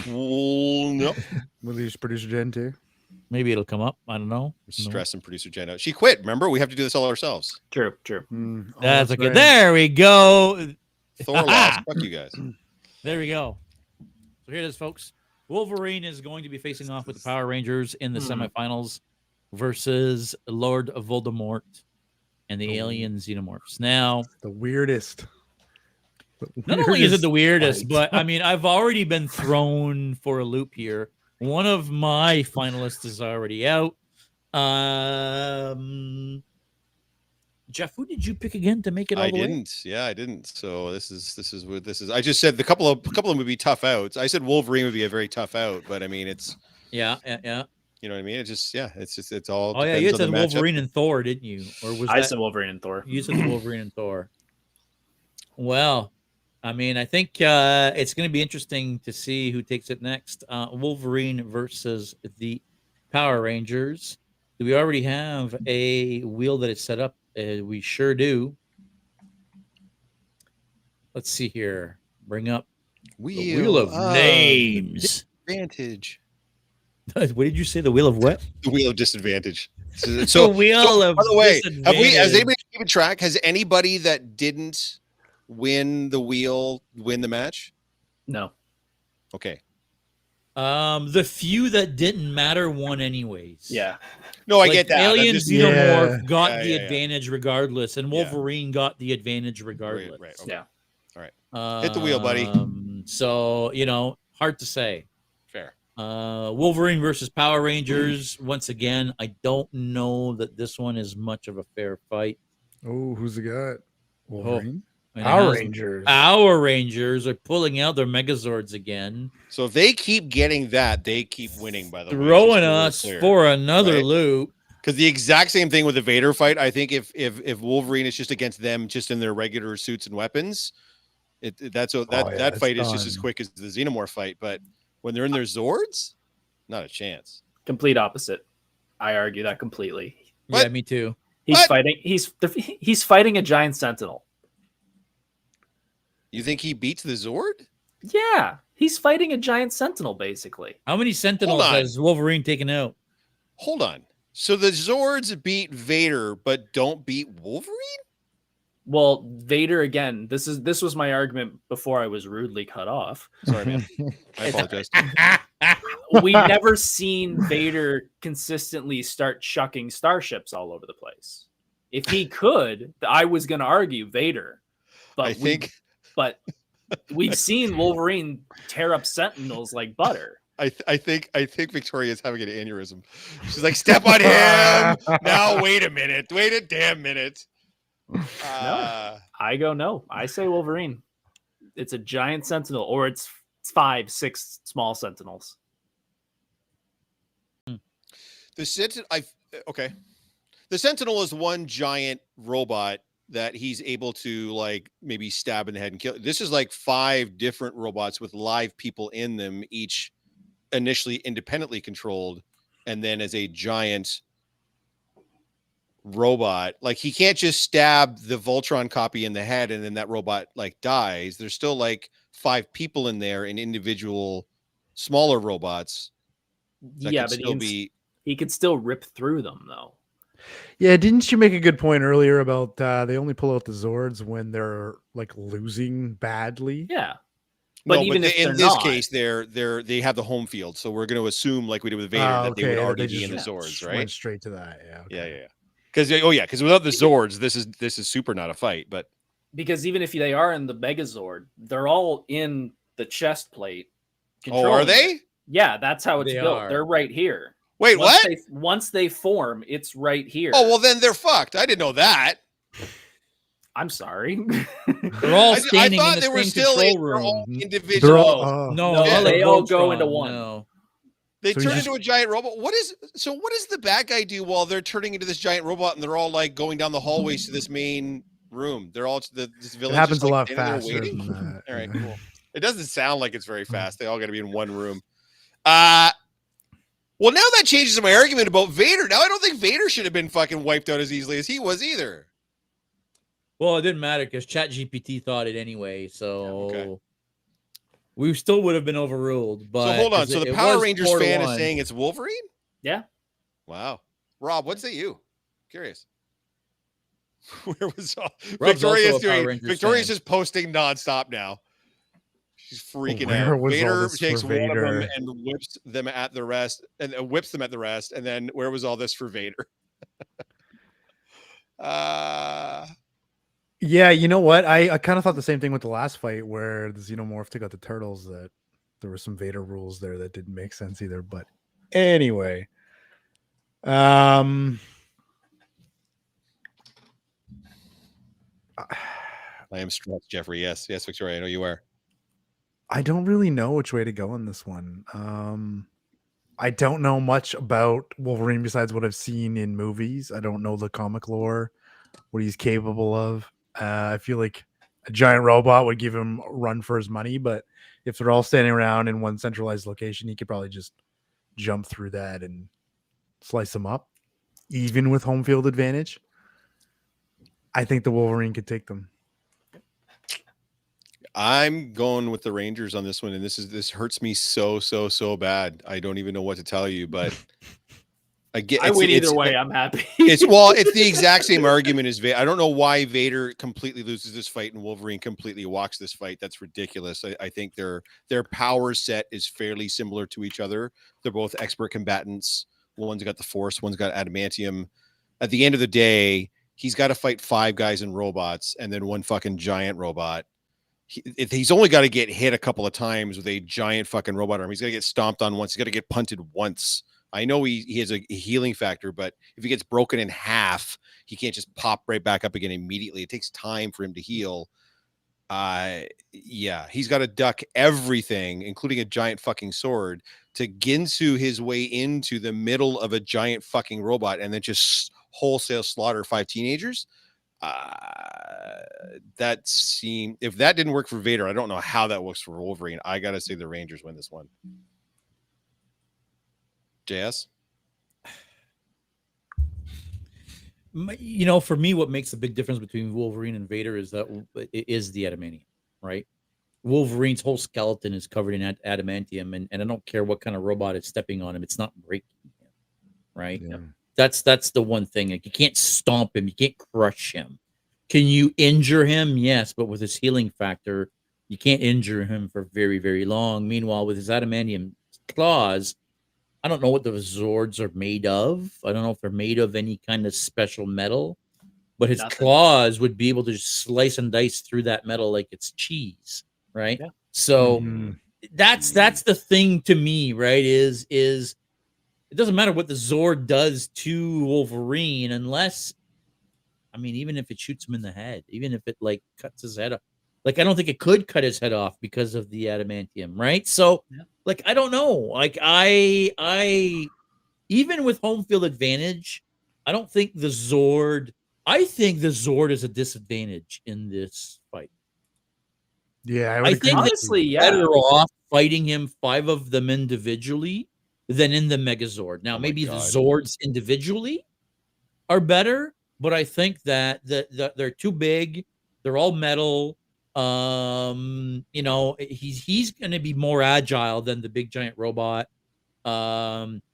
Well, no. We'll use producer Jen too. maybe it'll come up. I don't know. Stressing producer Jen out. She quit. Remember, we have to do this all ourselves. True. That's okay. There we go. Thor lost. Fuck you guys. There we go. So here it is, folks. Wolverine is going to be facing off with the Power Rangers in the semifinals versus Lord Voldemort and the alien Xenomorphs. Now, The weirdest. not only is it the weirdest, fight. but I mean, I've already been thrown for a loop here. One of my finalists is already out. Jeff, who did you pick again to make it all I the way? didn't. Yeah, I didn't. So this is what this is. I just said the couple of them would be tough outs. I said Wolverine would be a very tough out, but I mean it's Yeah. you know what I mean. It's all. Oh yeah, you depends said on the matchup. Wolverine and Thor, didn't you? Or was I that said Wolverine and Thor. you said Wolverine and Thor? Well, I mean, I think it's going to be interesting to see who takes it next. Wolverine versus the Power Rangers. Do we already have a wheel that is set up? We sure do. Let's see here. Bring up the wheel of names. Advantage. What did you say? The wheel of what? The wheel of disadvantage. The So, wheel of by the way, has disadvantage. anybody keeping track? Has anybody that didn't win the wheel win the match? No. Okay. The few that didn't matter won anyways. Yeah. No, I Like, get that. I'm Alien just- Xenomorph got Yeah, the yeah, yeah. advantage regardless, and Yeah. Wolverine got the advantage regardless. Right. Okay. Yeah. Hit the wheel, buddy. So, hard to say. Fair. Wolverine versus Power Rangers. Once again, I don't know that this one is much of a fair fight. Oh, who's the guy? Wolverine. And Power as Rangers. Power Rangers are pulling out their Megazords again, So if they keep getting that, they keep winning. By the way, throwing us for another right? loop. Because the exact same thing with the Vader fight. I think if Wolverine is just against them, just in their regular suits and weapons, that fight is just as done. quick as the Xenomorph fight. But when they're in their Zords, not a chance. Complete opposite. I argue that completely. Yeah, What? me too. He's What? fighting. He's fighting a giant sentinel. You think he beats the Zord? Yeah, he's fighting a giant sentinel basically. How many Sentinels on. has Wolverine taken out? Hold on. So the Zords beat Vader, but don't beat Wolverine? Well, Vader again. This was my argument before I was rudely cut off. Sorry, man. I apologize. We never seen Vader consistently start chucking starships all over the place. If he could, I was going to argue Vader, but but we've seen Wolverine tear up Sentinels like butter. I think Victoria's having an aneurysm. She's like, step on him. Now wait a minute. Wait a damn minute. I go no. I say Wolverine. It's a giant sentinel, or it's 5, 6 small sentinels. Okay. The Sentinel is one giant robot that he's able to like maybe stab in the head and kill. This is like 5 different robots with live people in them, each initially independently controlled, and then as a giant robot. Like he can't just stab the Voltron copy in the head and then that robot like dies. There's still like 5 people in there and individual smaller robots. Yeah, but he could still rip through them though. Yeah, didn't you make a good point earlier about they only pull out the Zords when they're like losing badly? Yeah. But no, even but if in this case, they have the home field, so we're going to assume, like we did with Vader, that they would already be in the Zords, right? Went straight to that, yeah. Okay. Yeah. Because without the Zords, this is super not a fight. But because even if they are in the Megazord, they're all in the chest plate. Oh, are they? Yeah, that's how it's built. Are. They're right here. Wait, what? Once they form, it's right here. Oh, well, then they're fucked. I didn't know that. I'm sorry. They're all standing I thought in they the were same still control room. all individual. No, they all go into one. No. They turn into a giant robot. What does the bad guy do while they're turning into this giant robot and they're all like going down the hallways to this main room? They're all this village. It happens just, like, a lot standing there faster waiting? than that. All right, yeah. cool. It doesn't sound like it's very fast. They all got to be in one room. Well, now that changes my argument about Vader. Now I don't think Vader should have been fucking wiped out as easily as he was either. Well, it didn't matter because ChatGPT thought it anyway, so okay. We still would have been overruled. But so hold on. So the Power Rangers fan is saying it's Wolverine? Yeah. Wow. Rob, what say you? Curious. Where was Victoria's just posting nonstop now. She's freaking out. Vader takes one of them and whips them at the rest, and whips them at the rest. And then where was all this for Vader? Yeah, you know what? I kind of thought the same thing with the last fight where the Xenomorph took out the turtles, that there were some Vader rules there that didn't make sense either. But anyway, I am stressed, Jeffrey. Yes, Victoria, I know you are. I don't really know which way to go in this one. I don't know much about Wolverine besides what I've seen in movies. I don't know the comic lore, what he's capable of. I feel like a giant robot would give him a run for his money, but if they're all standing around in one centralized location, he could probably just jump through that and slice them up, even with home field advantage. I think the Wolverine could take them. I'm going with the Rangers on this one, and this hurts me so bad. I don't even know what to tell you, but I win either way. I'm happy. It's the exact same argument as Vader. I don't know why Vader completely loses this fight and Wolverine completely walks this fight. That's ridiculous. I think their power set is fairly similar to each other. They're both expert combatants. One's got the Force, one's got adamantium. At the end of the day, he's got to fight 5 guys and robots and then one fucking giant robot. He's only got to get hit a couple of times with a giant fucking robot arm. He's got to get stomped on once. He's got to get punted once. I know he has a healing factor, but if he gets broken in half, he can't just pop right back up again immediately. It takes time for him to heal. Yeah, he's got to duck everything, including a giant fucking sword, to Ginsu his way into the middle of a giant fucking robot and then just wholesale slaughter 5 teenagers. If that didn't work for Vader, I don't know how that works for Wolverine. I gotta say the Rangers win this one. JS? You know, for me, what makes a big difference between Wolverine and Vader is the adamantium, right? Wolverine's whole skeleton is covered in adamantium, and I don't care what kind of robot is stepping on him, it's not breaking him, right? Yeah. That's the one thing. Like, you can't stomp him, you can't crush him. Can you injure him? Yes, but with his healing factor, you can't injure him for very, very long. Meanwhile, with his adamantium claws, I don't know what the Zords are made of. I don't know if they're made of any kind of special metal, but his claws would be able to just slice and dice through that metal like it's cheese, right? Yeah. So that's the thing to me, right? Is it doesn't matter what the Zord does to Wolverine, unless, I mean, even if it shoots him in the head, even if it like cuts his head off, like I don't think it could cut his head off because of the adamantium, right? So, like, I don't know. Like I even with home field advantage, I don't think the Zord. I think the Zord is a disadvantage in this fight. Yeah, I I would agree. think with Honestly, you. yeah. Better off fighting him 5 of them individually than in the Megazord. Now, Oh my maybe the God. Zords individually are better, but I think that they're too big. They're all metal. You know, he's going to be more agile than the big giant robot.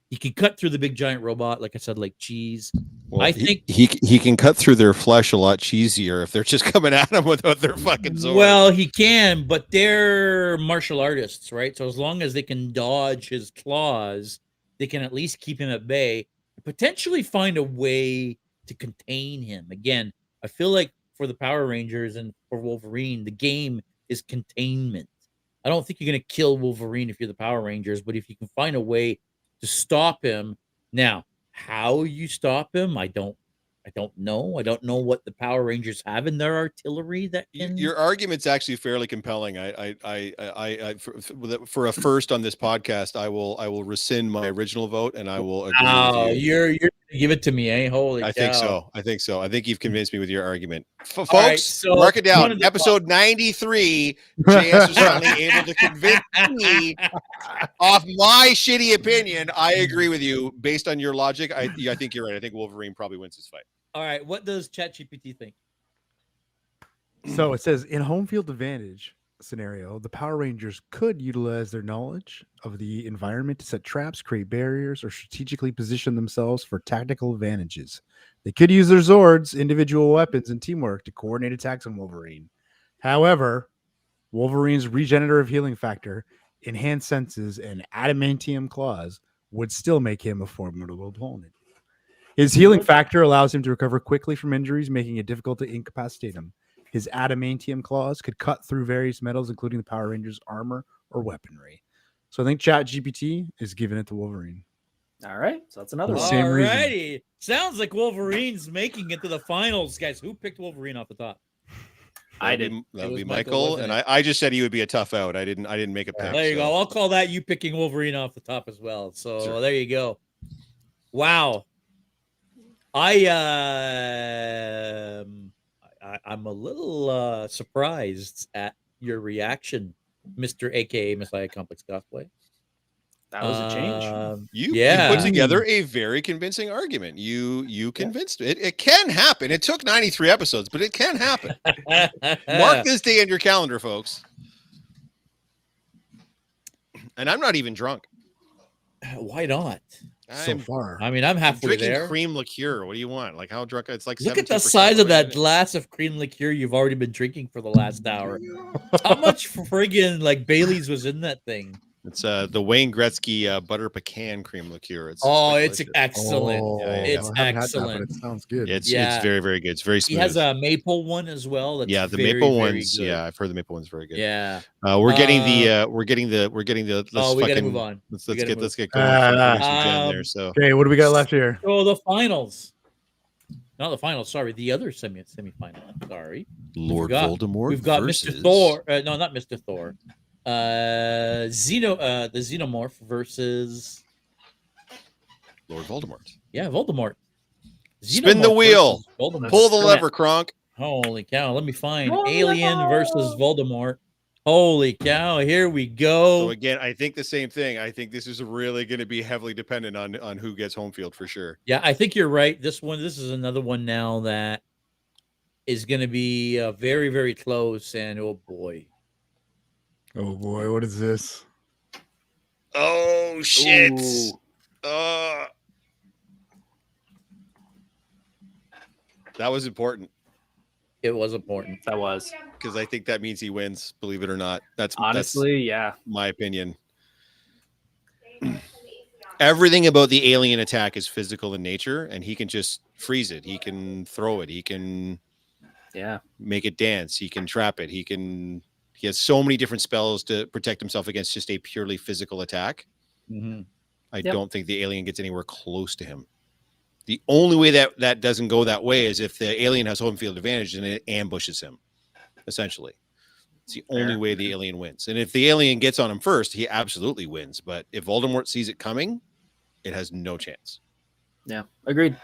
He can cut through the big giant robot, like I said, like cheese. Well, I think. he can cut through their flesh a lot cheesier if they're just coming at him without their fucking sword. Well, he can, but they're martial artists, right? So as long as they can dodge his claws, they can at least keep him at bay, potentially find a way to contain him. Again, I feel like for the Power Rangers and for Wolverine, the game is containment. I don't think you're going to kill Wolverine if you're the Power Rangers, but if you can find a way to stop him. Now, how you stop him, I don't know. I don't know what the Power Rangers have in their artillery that can. Your argument's actually fairly compelling. For a first on this podcast, I will rescind my original vote and I will agree Oh, with you. you're gonna give it to me, eh? Holy cow. I think so. I think you've convinced me with your argument. Folks, right, so mark it one down. of the- Episode 93, JS was finally able to convince me off my shitty opinion. I agree with you. Based on your logic, I think you're right. I think Wolverine probably wins this fight. All right, what does ChatGPT think? So it says in home field advantage scenario, the Power Rangers could utilize their knowledge of the environment to set traps, create barriers, or strategically position themselves for tactical advantages. They could use their Zords, individual weapons, and teamwork to coordinate attacks on Wolverine. However, Wolverine's regenerative healing factor, enhanced senses, and adamantium claws would still make him a formidable opponent. His healing factor allows him to recover quickly from injuries, making it difficult to incapacitate him. His adamantium claws could cut through various metals, including the Power Rangers' armor or weaponry. So I think ChatGPT is giving it to Wolverine. All right, so that's another The one. same All reason. righty. Sounds like Wolverine's making it to the finals, guys. Who picked Wolverine off the top? I That did. would It was be Michael, Michael, wasn't and it? I just said he would be a tough out. I didn't make a pick. There you so. go. I'll call that you picking Wolverine off the top as well. So Sure. there you go. Wow. I'm a little surprised at your reaction, Mr. AKA Messiah Complex Cosplay. That was a change. You Yeah. put together a very convincing argument. You convinced it. It can happen. It took 93 episodes, but it can happen. Mark this day on your calendar, folks. And I'm not even drunk. Why not? So I'm far. I mean, I'm halfway drinking there. cream liqueur. What do you want? Like how drunk? It's like Look at the 17% size of that already. glass of cream liqueur you've already been drinking for the last hour. How much friggin' like Bailey's was in that thing? It's the Wayne Gretzky butter pecan cream liqueur. It's Oh, quite it's delicious. excellent. I It's haven't had that, but excellent. it sounds good. It's Yeah. very, very good. It's very He smooth. has a maple one as well. That's yeah, the very, maple very ones. good. Yeah, I've heard the maple one's very good. Yeah. We're getting the let's Oh, we gotta fucking- move on. Let's We gotta let's move. get going. Finish some jam Um, there. So Okay, what do we got left here? So the finals. Not the finals, sorry. The other semifinal. Sorry. Lord got- Voldemort. We've got versus Mr. Thor. No, not Mr. Thor. The Xenomorph versus Lord Voldemort. yeah, Voldemort. Spin the Xenomorph wheel. versus Voldemort. Pull the Spin it. lever, Kronk. Holy cow. Let me find Voldemort. Alien versus Voldemort. Holy cow. Here we go. So again, I think the same thing. I think this is really going to be heavily dependent on who gets home field for sure. Yeah, I think you're right. This is another one now that is going to be very, very close. And oh boy. Oh boy, what is this? Oh shit! Ooh. That was important It was important. That was because I think that means he wins. Believe it or not, that's honestly, yeah. my opinion. Everything about the alien attack is physical in nature, and he can just freeze it. He can throw it. He can Yeah. make it dance. He can trap it. He has so many different spells to protect himself against just a purely physical attack. Mhm. I Yep. don't think the alien gets anywhere close to him. The only way that doesn't go that way is if the alien has home field advantage and it ambushes him, essentially. It's the only Fair. way the alien wins. And if the alien gets on him first, he absolutely wins. But if Voldemort sees it coming, it has no chance. Yeah. Agreed.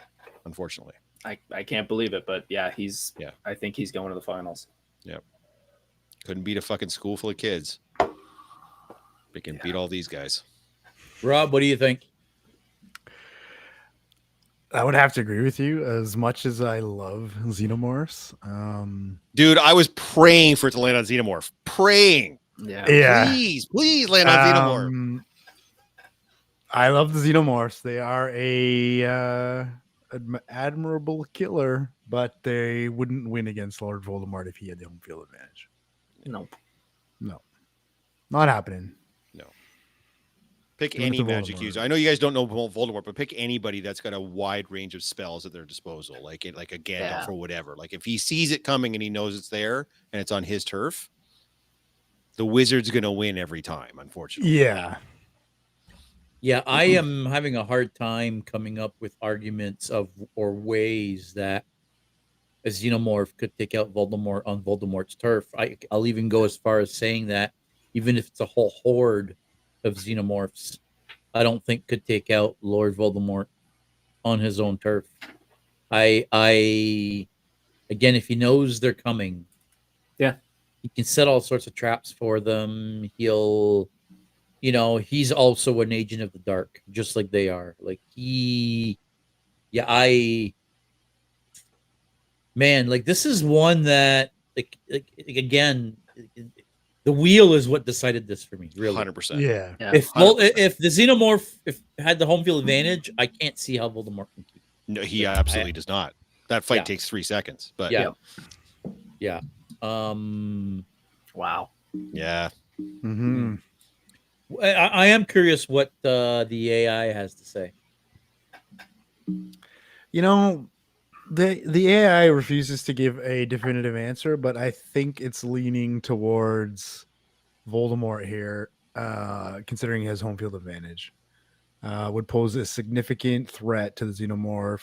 unfortunately. I can't believe it, but yeah, Yeah. I think he's going to the finals. Couldn't beat a fucking school full of kids. They can beat all these guys. Rob, what do you think? I would have to agree with you. As much as I love Xenomorphs, Dude, I was praying for it to land on Xenomorph. Praying. yeah, Please land on Xenomorph. I love the Xenomorphs. They are a admirable killer, but they wouldn't win against Lord Voldemort if he had the home field advantage. Nope. No, not happening. Pick Give it any to magic Voldemort. user. I know you guys don't know Voldemort, but pick anybody that's got a wide range of spells at their disposal, like a Gandalf or whatever. Like if he sees it coming and he knows it's there and it's on his turf, the wizard's gonna win every time, unfortunately. Yeah. Yeah, I am having a hard time coming up with arguments or ways that a Xenomorph could take out Voldemort on Voldemort's turf. I'll even go as far as saying that even if it's a whole horde of Xenomorphs, I don't think could take out Lord Voldemort on his own turf. Again, if he knows they're coming, he can set all sorts of traps for them. He's also an agent of the dark, just like they are. Like this is one that again, the wheel is what decided this for me, really. 100%. Yeah. If the Xenomorph had the home field advantage, I can't see how Voldemort can keep. No, he absolutely does not. That fight takes 3 seconds. But Yeah. Wow. yeah. Mm-hmm. I am curious what the AI has to say. You know, the AI refuses to give a definitive answer, but I think it's leaning towards Voldemort here, considering he has home field advantage. Would pose a significant threat to the Xenomorph.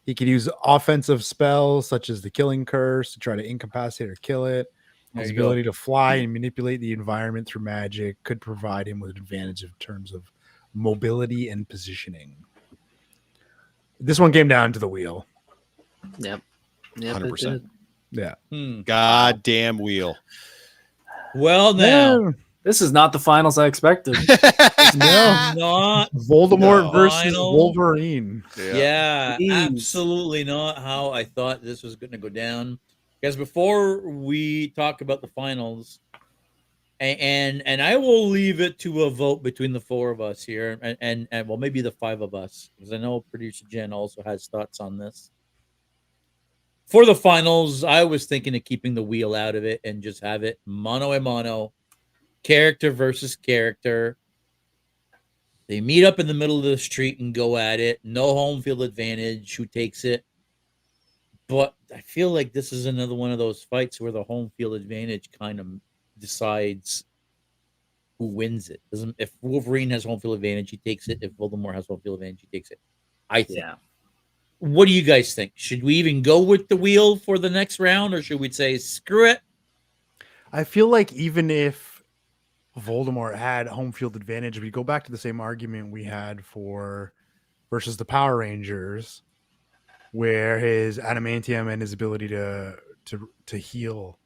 He could use offensive spells such as the Killing Curse to try to incapacitate or kill it. His ability to fly and manipulate the environment through magic could provide him with an advantage in terms of mobility and positioning. This one came down to the wheel. Yep. 100%. Yeah. Goddamn wheel. Well, now This is not the finals I expected. not Voldemort versus final. Wolverine. Yeah, Jeez. absolutely not how I thought this was going to go down. Because before we talk about the finals, and I will leave it to a vote between the 4 of us here, and well, maybe the 5 of us, because I know producer Jen also has thoughts on this. For the finals, I was thinking of keeping the wheel out of it and just have it mano a mano, character versus character. They meet up in the middle of the street and go at it. No home field advantage. Who takes it? But I feel like this is another one of those fights where the home field advantage kind of decides who wins it. If Wolverine has home field advantage, he takes it. If Voldemort has home field advantage, he takes it. I think. Yeah. What do you guys think? Should we even go with the wheel for the next round, or should we say screw it? I feel like even if Voldemort had home field advantage, we go back to the same argument we had versus the Power Rangers, where his adamantium and his ability to heal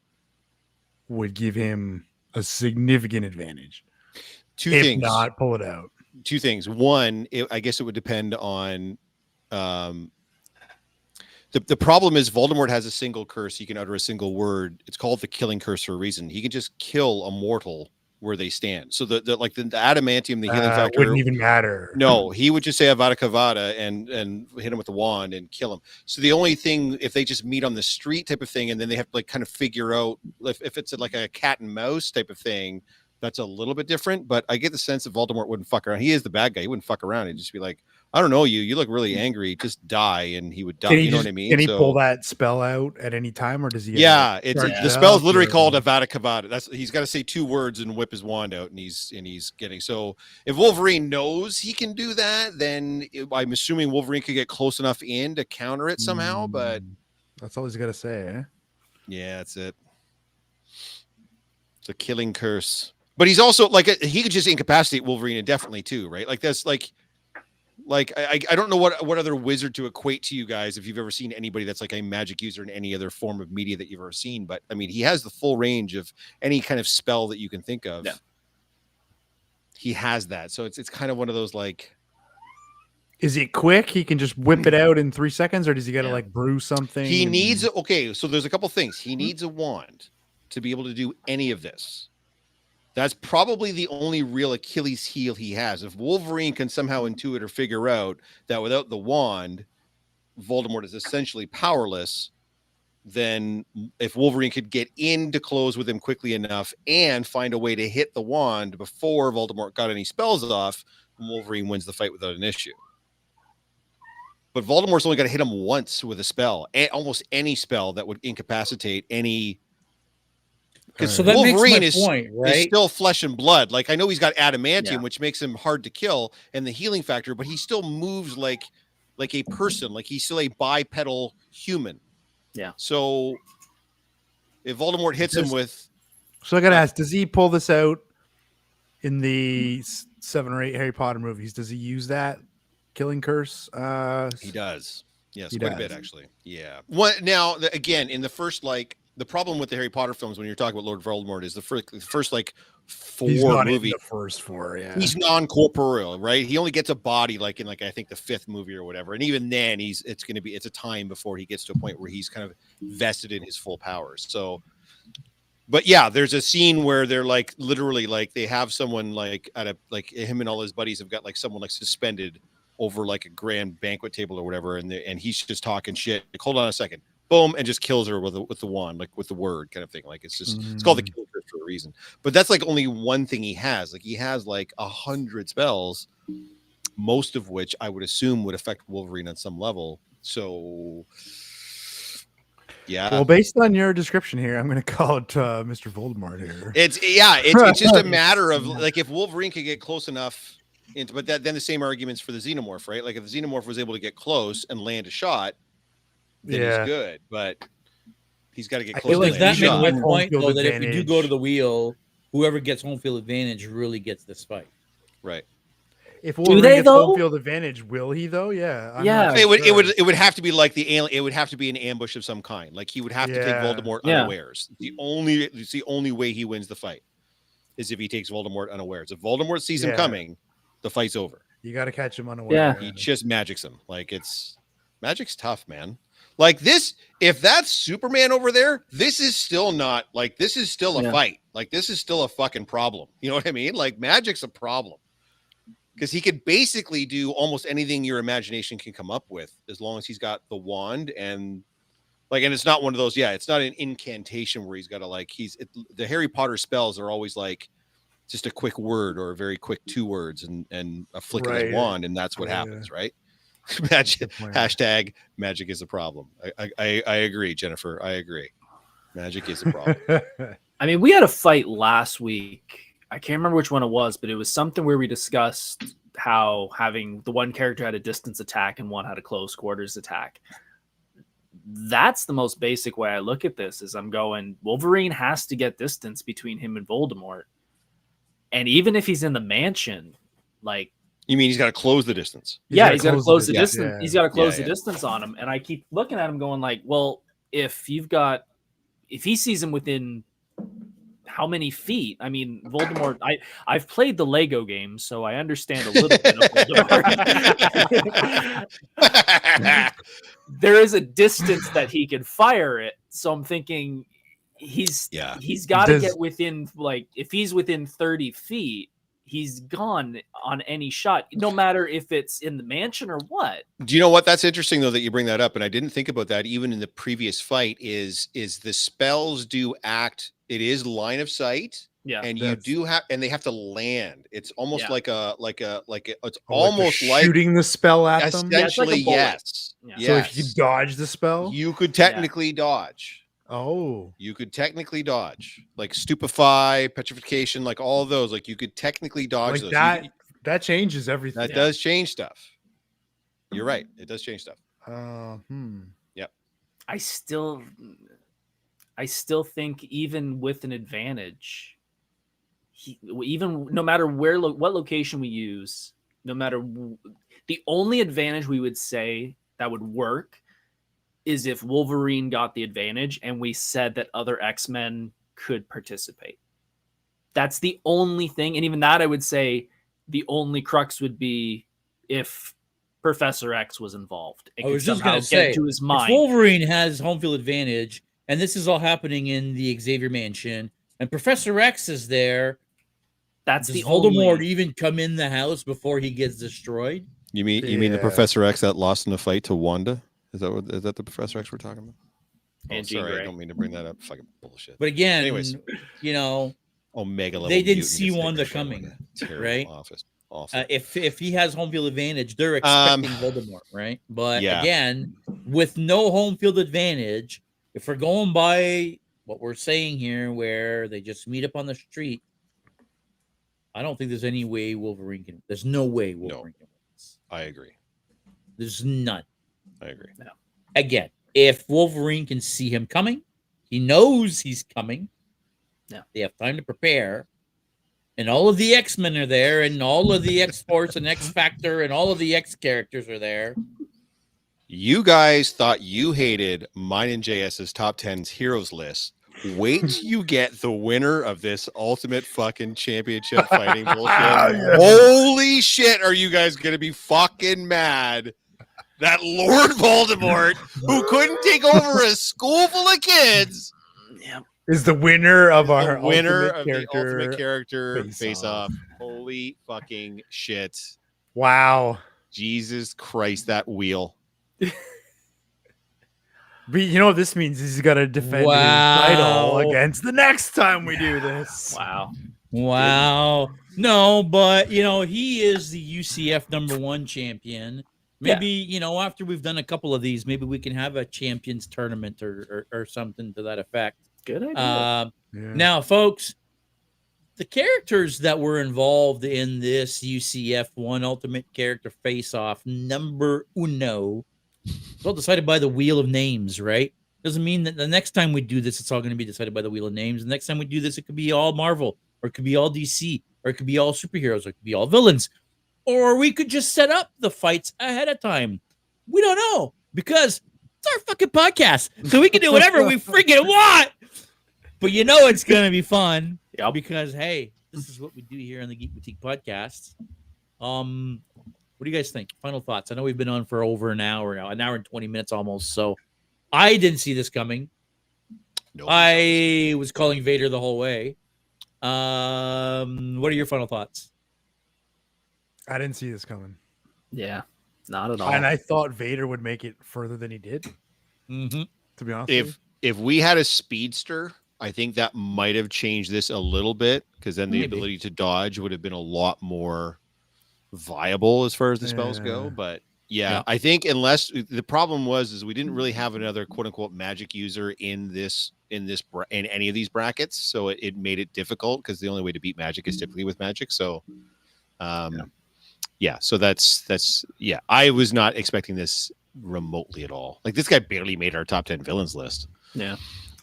would give him a significant advantage. Two if things. Not pull it out. 2 things. One, I guess it would depend on. The problem is Voldemort has a single curse. He can utter a single word. It's called the Killing Curse for a reason. He can just kill a mortal where they stand. So the adamantium, the healing factor wouldn't even matter. No, he would just say Avada Kedavra and hit him with the wand and kill him. So the only thing, if they just meet on the street type of thing, and then they have to kind of figure out if it's like a cat and mouse type of thing, that's a little bit different. But I get the sense that Voldemort wouldn't fuck around. He is the bad guy. He wouldn't fuck around. He'd just be like, I don't know you. You look really angry. Just die, and he would die. You know what I mean? Can he pull that spell out at any time, or does he? Yeah, the spell's literally called Avada Kedavra. He's got to say 2 words and whip his wand out, and he's getting. So if Wolverine knows he can do that, then I'm assuming Wolverine could get close enough in to counter it somehow. But that's all he's got to say. Eh? Yeah, that's it. It's a killing curse. But he's also he could just incapacitate Wolverine indefinitely too, right? Like that's like Like I don't know what other wizard to equate to you guys if you've ever seen anybody that's like a magic user in any other form of media that you've ever seen. But I mean, he has the full range of any kind of spell that you can think of. Yeah. He has that. So it's kind of one of those like. Is it quick? He can just whip it out in 3 seconds, or does he got to Yeah. like brew something? He and- needs okay. So there's a couple things. He needs a wand to be able to do any of this. That's probably the only real Achilles heel he has. If Wolverine can somehow intuit or figure out that without the wand, Voldemort is essentially powerless, then if Wolverine could get into close with him quickly enough and find a way to hit the wand before Voldemort got any spells off, Wolverine wins the fight without an issue. But Voldemort's only got to hit him once with a spell, almost any spell that would incapacitate any. Because So that Wolverine makes my point, is right? still flesh and blood. Like I know he's got adamantium, Yeah. which makes him hard to kill, and the healing factor, but he still moves like a person, like he's still a bipedal human. Yeah. So if Voldemort hits him with, So I got to ask, does he pull this out in the 7 or 8 Harry Potter movies? Does he use that killing curse? he does, yes, He quite a bit does. actually. Yeah. What now? Again, in the first the problem with the Harry Potter films when you're talking about Lord Voldemort is the first like He's 4 not in movies. the first 4, yeah. He's non-corporeal, right? He only gets a body like in like I think the 5th movie or whatever. And even then it's a time before he gets to a point where he's kind of vested in his full powers. So but yeah, there's a scene where they're like literally like they have someone like at a like him and all his buddies have got like someone like suspended over like a grand banquet table or whatever, and he's just talking shit. Like, hold on a second. Boom, and just kills her with the wand, like with the word kind of thing. Like it's just it's called the kill curse for a reason. But that's like only one thing he has. Like he has like 100 spells, most of which I would assume would affect Wolverine on some level. So yeah. Well, based on your description here, I'm going to call it Mr. Voldemort here. It's just a matter of like if Wolverine could get close enough into, but then the same arguments for the Xenomorph, right? Like if the Xenomorph was able to get close and land a shot, then Yeah. he's good, but he's got to get I close. feel to Does like land that a make should shot. my home point field though that if we do advantage. go to the wheel, whoever gets home field advantage really gets this fight? Right. If Wolverine they, gets though? home field advantage, will he though? Yeah. I'm Yeah. not so It sure. would have to be like the alien. It would have to be an ambush of some kind. Like he would have to take Yeah. Voldemort Yeah. unawares. It's the only way he wins the fight is if he takes Voldemort unawares. If Voldemort sees him Yeah. coming, the fight's over. You got to catch him unaware. Yeah. He just magics him. Like magic's tough, man. Like this, if that's Superman over there, this is still not like this is still a Yeah. fight. Like this is still a fucking problem. You know what I mean? Like magic's a problem. Because he could basically do almost anything your imagination can come up with as long as he's got the wand and it's not one of those, it's not an incantation where he's got to the Harry Potter spells are always like just a quick word or a very quick 2 words and a flick of Right. his wand, and that's what Yeah. happens, right? Magic, Good point. hashtag magic is a problem. I agree, Jennifer. I agree. Magic is a problem. I mean, we had a fight last week. I can't remember which one it was, but it was something where we discussed how having the one character had a distance attack and one had a close quarters attack. That's the most basic way I look at this is I'm going, Wolverine has to get distance between him and Voldemort. And even if he's in the mansion, like, You mean he's got to close the distance? He's yeah, gotta he's got to close close the the distance. distance. Yeah. He's got to close Yeah, the distance on him. And I keep looking at him going like, well, if he sees him within how many feet? I mean, Voldemort, I've played the Lego game, so I understand a little bit of Voldemort. There is a distance that he can fire it. So I'm thinking he's got to Does- get within, like, if he's within 30 feet, he's gone on any shot, no matter if it's in the mansion or what. Do you know what? That's interesting though that you bring that up, and I didn't think about that even in the previous fight. Is the spells do act? It is line of sight, Yeah. and you do have, and they have to land. It's almost Yeah. it's Oh, like they're almost like shooting the spell at them. Yeah, it's like a essentially bullet. yes. Yeah. So Yes. if you dodge the spell, You could technically dodge. oh, You could technically dodge, like stupefy, petrification, like all of those. Like you could technically dodge like those. that. That changes everything. That does change stuff. You're right. It does change stuff. I still think even with an advantage, even no matter what location we use, no matter The only advantage we would say that would work is if Wolverine got the advantage and we said that other X-Men could participate. That's the only thing. And even that, I would say the only crux would be if Professor X was involved. I was just going to say, to his mind. if Wolverine has home field advantage, and this is all happening in the Xavier Mansion, and Professor X is there, that's does the Voldemort only... even come in the house before he gets destroyed? You mean the Professor X that lost in the fight to Wanda? Is that the Professor X we're talking about? And sorry, I don't mean to bring that up. Fucking bullshit. But again, anyways, Omega level. They didn't see Wanda coming, right? Awful. If he has home field advantage, they're expecting Voldemort, right? But again, with no home field advantage, if we're going by what we're saying here, where they just meet up on the street, I don't think there's any way Wolverine can. There's no way Wolverine can win this. I agree. There's none. I agree. No. Again, if Wolverine can see him coming, he knows he's coming. Yeah. They have time to prepare. And all of the X-Men are there, and all of the X-Force and X-Factor and all of the X characters are there. You guys thought you hated mine and JS's top 10's heroes list. Wait till you get the winner of this ultimate fucking championship fighting bullshit. Holy shit, are you guys going to be fucking mad that Lord Voldemort, who couldn't take over a school full of kids, is the winner of our ultimate character face off. Holy fucking shit. Wow. Jesus Christ, that wheel. But you know what this means? He's got to defend his title against the next time we do this. Wow. No, but he is the UCF #1 champion. Maybe, after we've done a couple of these, maybe we can have a champions tournament or something to that effect. Good idea. Now, folks, the characters that were involved in this UCF 1 Ultimate Character Face-Off number uno, it's all decided by the Wheel of Names, right? Doesn't mean that the next time we do this, it's all going to be decided by the Wheel of Names. The next time we do this, it could be all Marvel, or it could be all DC, or it could be all superheroes, or it could be all villains. Or we could just set up the fights ahead of time. We don't know, because it's our fucking podcast. So we can do whatever we freaking want. But it's going to be fun. Because, hey, this is what we do here on the Geek Boutique podcast. What do you guys think? Final thoughts. I know we've been on for over an hour now, an hour and 20 minutes almost. So I didn't see this coming. I was calling Vader the whole way. What are your final thoughts? I didn't see this coming. Yeah, not at all. And I thought Vader would make it further than he did. Mm-hmm. To be honest, if we had a speedster, I think that might have changed this a little bit, because then the ability to dodge would have been a lot more viable as far as the spells go. But I think unless the problem was we didn't really have another quote unquote magic user in any of these brackets, so it made it difficult, because the only way to beat magic is typically with magic. So so that's I was not expecting this remotely at all. Like, this guy barely made our top 10 villains list.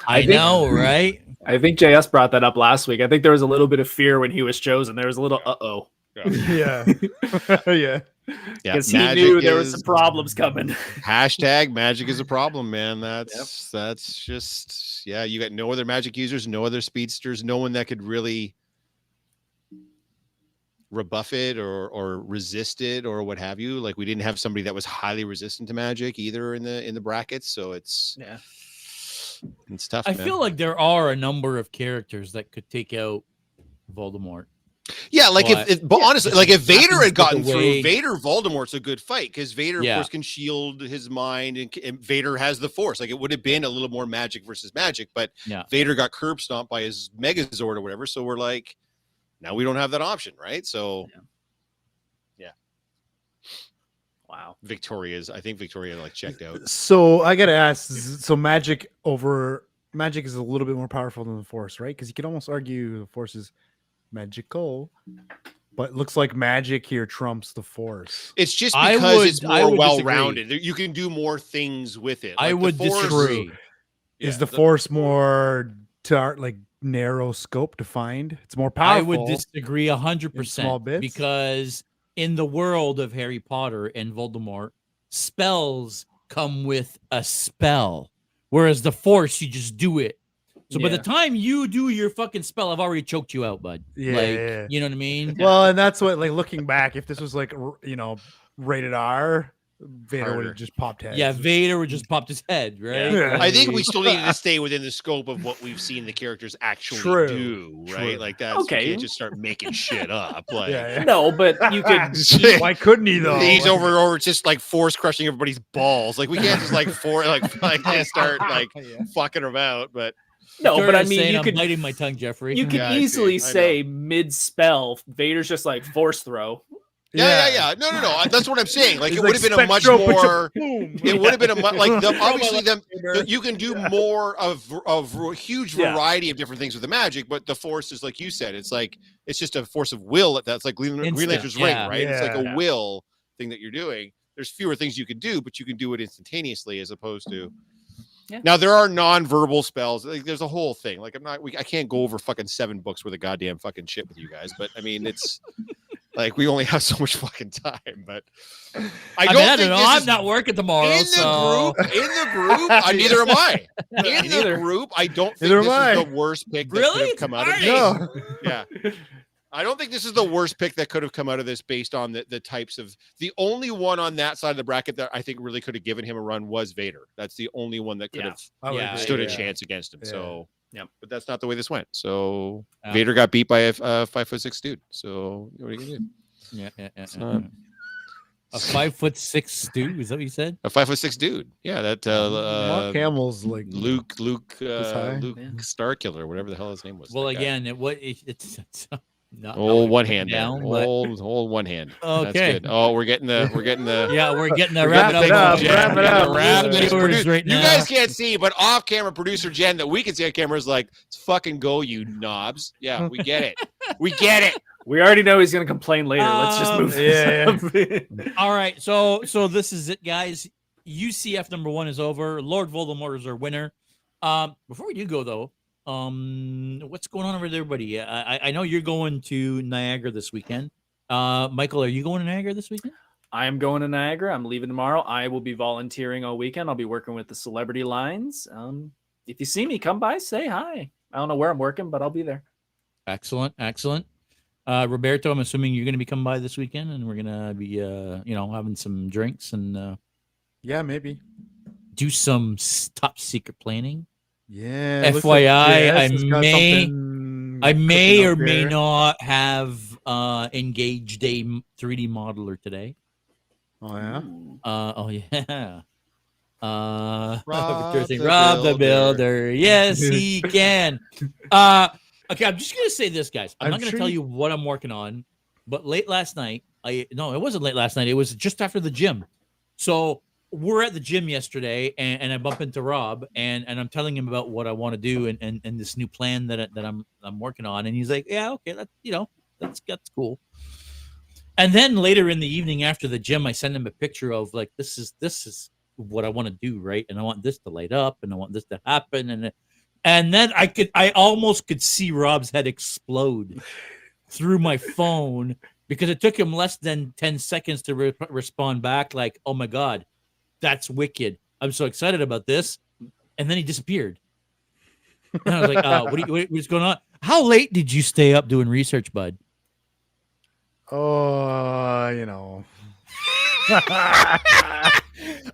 I know, right? I think JS brought that up last week. I think there was a little bit of fear when he was chosen. There was a little yeah. Because he knew there was some problems coming. Hashtag magic is a problem, man. That's just you got no other magic users, no other speedsters, no one that could really rebuff it or resist it or what have you. Like, we didn't have somebody that was highly resistant to magic either in the brackets, so it's tough. I feel like there are a number of characters that could take out Voldemort. Yeah, like but honestly, like if Vader had gotten through, Voldemort's a good fight, because Vader of course can shield his mind, and Vader has the Force. Like, it would have been a little more magic versus magic, but Vader got curb stomped by his Megazord or whatever. So we're like, now we don't have that option, right? So wow, I think Victoria like checked out. So I gotta ask, so magic is a little bit more powerful than the Force, right? Because you could almost argue the Force is magical, but it looks like magic here trumps the Force. It's just because it's more well-rounded. You can do more things with it. Like, I would disagree. Is the Force more narrow scope to find? It's more powerful. I would disagree 100% because in the world of Harry Potter and Voldemort, spells come with a spell, whereas the Force, you just do it. So by the time you do your fucking spell, I've already choked you out, bud. Yeah. You know what I mean? Well, and that's what, like, looking back, if this was like, you know, rated R, Vader would have just popped heads. Yeah, Vader would just popped his head, right? Yeah. I think we still needed to stay within the scope of what we've seen the characters actually do, right? True. Like that's okay. You can't just start making shit up. Like, No, but you could. Why couldn't he though? He's over just like force crushing everybody's balls. Like we can't just like just start like fucking about. But no, but I mean, you I'm could biting my tongue, Jeffrey. You could easily say mid spell, Vader's just like force throw. Yeah. No. That's what I'm saying. Like, it would have been a much more. It would have been a much like you can do more of a huge variety of different things with the magic, but the Force is like you said. It's like it's just a force of will. That's like Green Lantern's ring, right? Yeah. It's like a will thing that you're doing. There's fewer things you can do, but you can do it instantaneously as opposed to. Yeah. Now there are non-verbal spells. Like, there's a whole thing. Like I can't go over fucking 7 books worth of goddamn fucking shit with you guys. But I mean, it's like we only have so much fucking time. But I don't know. I'm not working tomorrow. In the group, neither am I. In the group, I don't think this is the worst pick that could have come out of this. No. Yeah. I don't think this is the worst pick that could have come out of this based on the types of the only one on that side of the bracket that I think really could have given him a run was Vader. That's the only one that could have stood a chance against him. Yeah. So, but that's not the way this went. So Vader got beat by a 5'6" dude. So what are you gonna do? Yeah. A 5'6" dude. Is that what you said? A 5'6" dude. Yeah, that Mark Hamill's like Luke Starkiller, whatever the hell his name was. Well, again, it's one hand down. Hold one hand. Okay. That's good. Oh, we're getting the we're getting the wrap it up. Right now. You guys can't see, but off camera, producer Jen that we can see on camera is like, fucking go, you knobs. Yeah, we get it. We get it. We already know he's going to complain later. Let's just move. Yeah. All right. So this is it, guys. UCF #1 is over. Lord Voldemort is our winner. Before we do go though, what's going on with everybody? I know you're going to Niagara this weekend. Michael, are you going to Niagara this weekend? I am going to Niagara. I'm leaving tomorrow. I will be volunteering all weekend. I'll be working with the celebrity lines. If you see me, come by, say hi. I don't know where I'm working, but I'll be there. Excellent. Roberto, I'm assuming you're going to be coming by this weekend, and we're going to be, having some drinks and maybe do some top secret planning. Yeah. FYI, I may or may not have engaged a 3D modeler today. Oh yeah. Rob the Builder. Yes, he can. Okay, I'm just gonna say this, guys. I'm not gonna tell you what I'm working on, but late last night, it wasn't late last night. It was just after the gym. So we're at the gym yesterday, and I bump into Rob, and I'm telling him about what I want to do and this new plan that I'm working on, and he's like, "Yeah, okay, that's cool." And then later in the evening after the gym, I send him a picture of like this is what I want to do, right? And I want this to light up, and I want this to happen, and then I almost could see Rob's head explode through my phone because it took him less than 10 seconds to respond back like, "Oh my God, that's wicked. I'm so excited about this." And then he disappeared. And I was like, what's going on? How late did you stay up doing research, bud? Oh,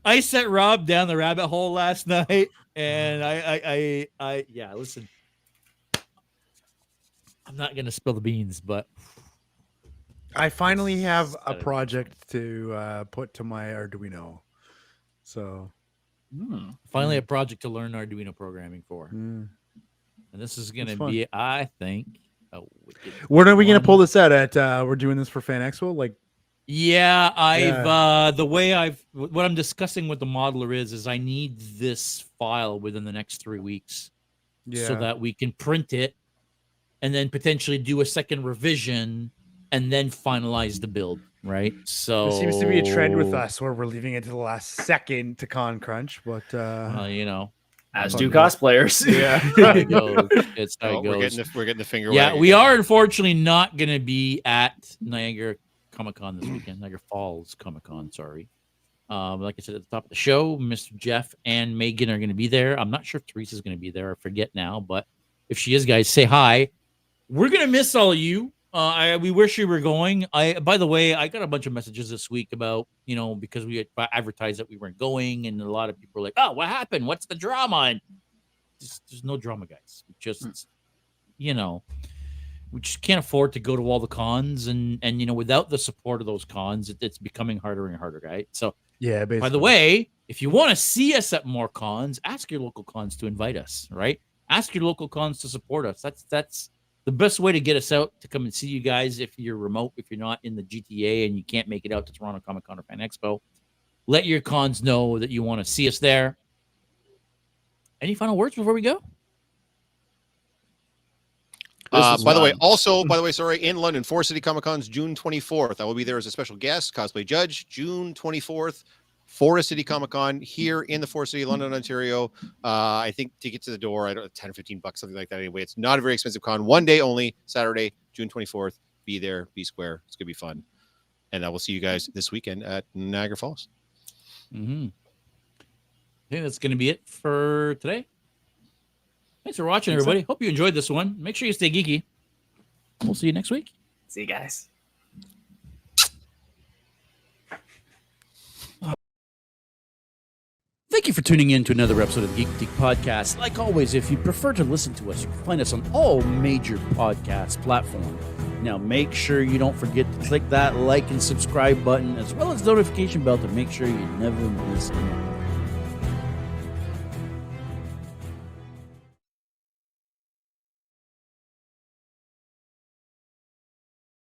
I sent Rob down the rabbit hole last night, and I listen. I'm not gonna spill the beans, but I finally have a project to put to my Arduino. So finally a project to learn Arduino programming for. And this is gonna be, I think, when are we gonna pull this out at we're doing this for Fan Expo? Like what I'm discussing with the modeler is I need this file within the next 3 weeks so that we can print it and then potentially do a second revision and then finalize the build, right? So it seems to be a trend with us where we're leaving it to the last second to con crunch, but as do cosplayers. Yeah. It's how it goes. We're getting the finger. Yeah, we are unfortunately not going to be at Niagara Comic-Con this weekend. Niagara Falls Comic-Con, sorry. Like I said at the top of the show, Mr. Jeff and Megan are going to be there. I'm not sure if Teresa's going to be there. I forget now, but if she is, guys, say hi. We're going to miss all of you. We wish you were going. By the way, I got a bunch of messages this week about, because we had advertised that we weren't going, and a lot of people were like, "Oh, what happened? What's the drama?" And there's no drama, guys. Just, we just can't afford to go to all the cons, and without the support of those cons, it's becoming harder and harder, right? So, Yeah, basically. by the way, if you want to see us at more cons, ask your local cons to invite us, right? Ask your local cons to support us. That's the best way to get us out to come and see you guys. If you're remote, if you're not in the GTA and you can't make it out to Toronto Comic Con or Fan Expo, let your cons know that you want to see us there. Any final words before we go? By the way, sorry, in London, Forest City Comic Con's June 24th. I will be there as a special guest, cosplay judge, June 24th. Forest City Comic Con here in the Forest City, London, Ontario. I think ticket to the door, I don't know, 10 or 15 bucks, something like that. Anyway, it's not a very expensive con. One day only, Saturday, June 24th. Be there, be square. It's gonna be fun. And I will see you guys this weekend at Niagara Falls. Mm-hmm. I think that's gonna be it for today. Thanks for watching, everybody. Hope you enjoyed this one. Make sure you stay geeky. We'll see you next week. See you guys. Thank you for tuning in to another episode of the Geek Boutique Podcast. Like always, if you prefer to listen to us, you can find us on all major podcast platforms. Now, make sure you don't forget to click that like and subscribe button, as well as the notification bell to make sure you never miss an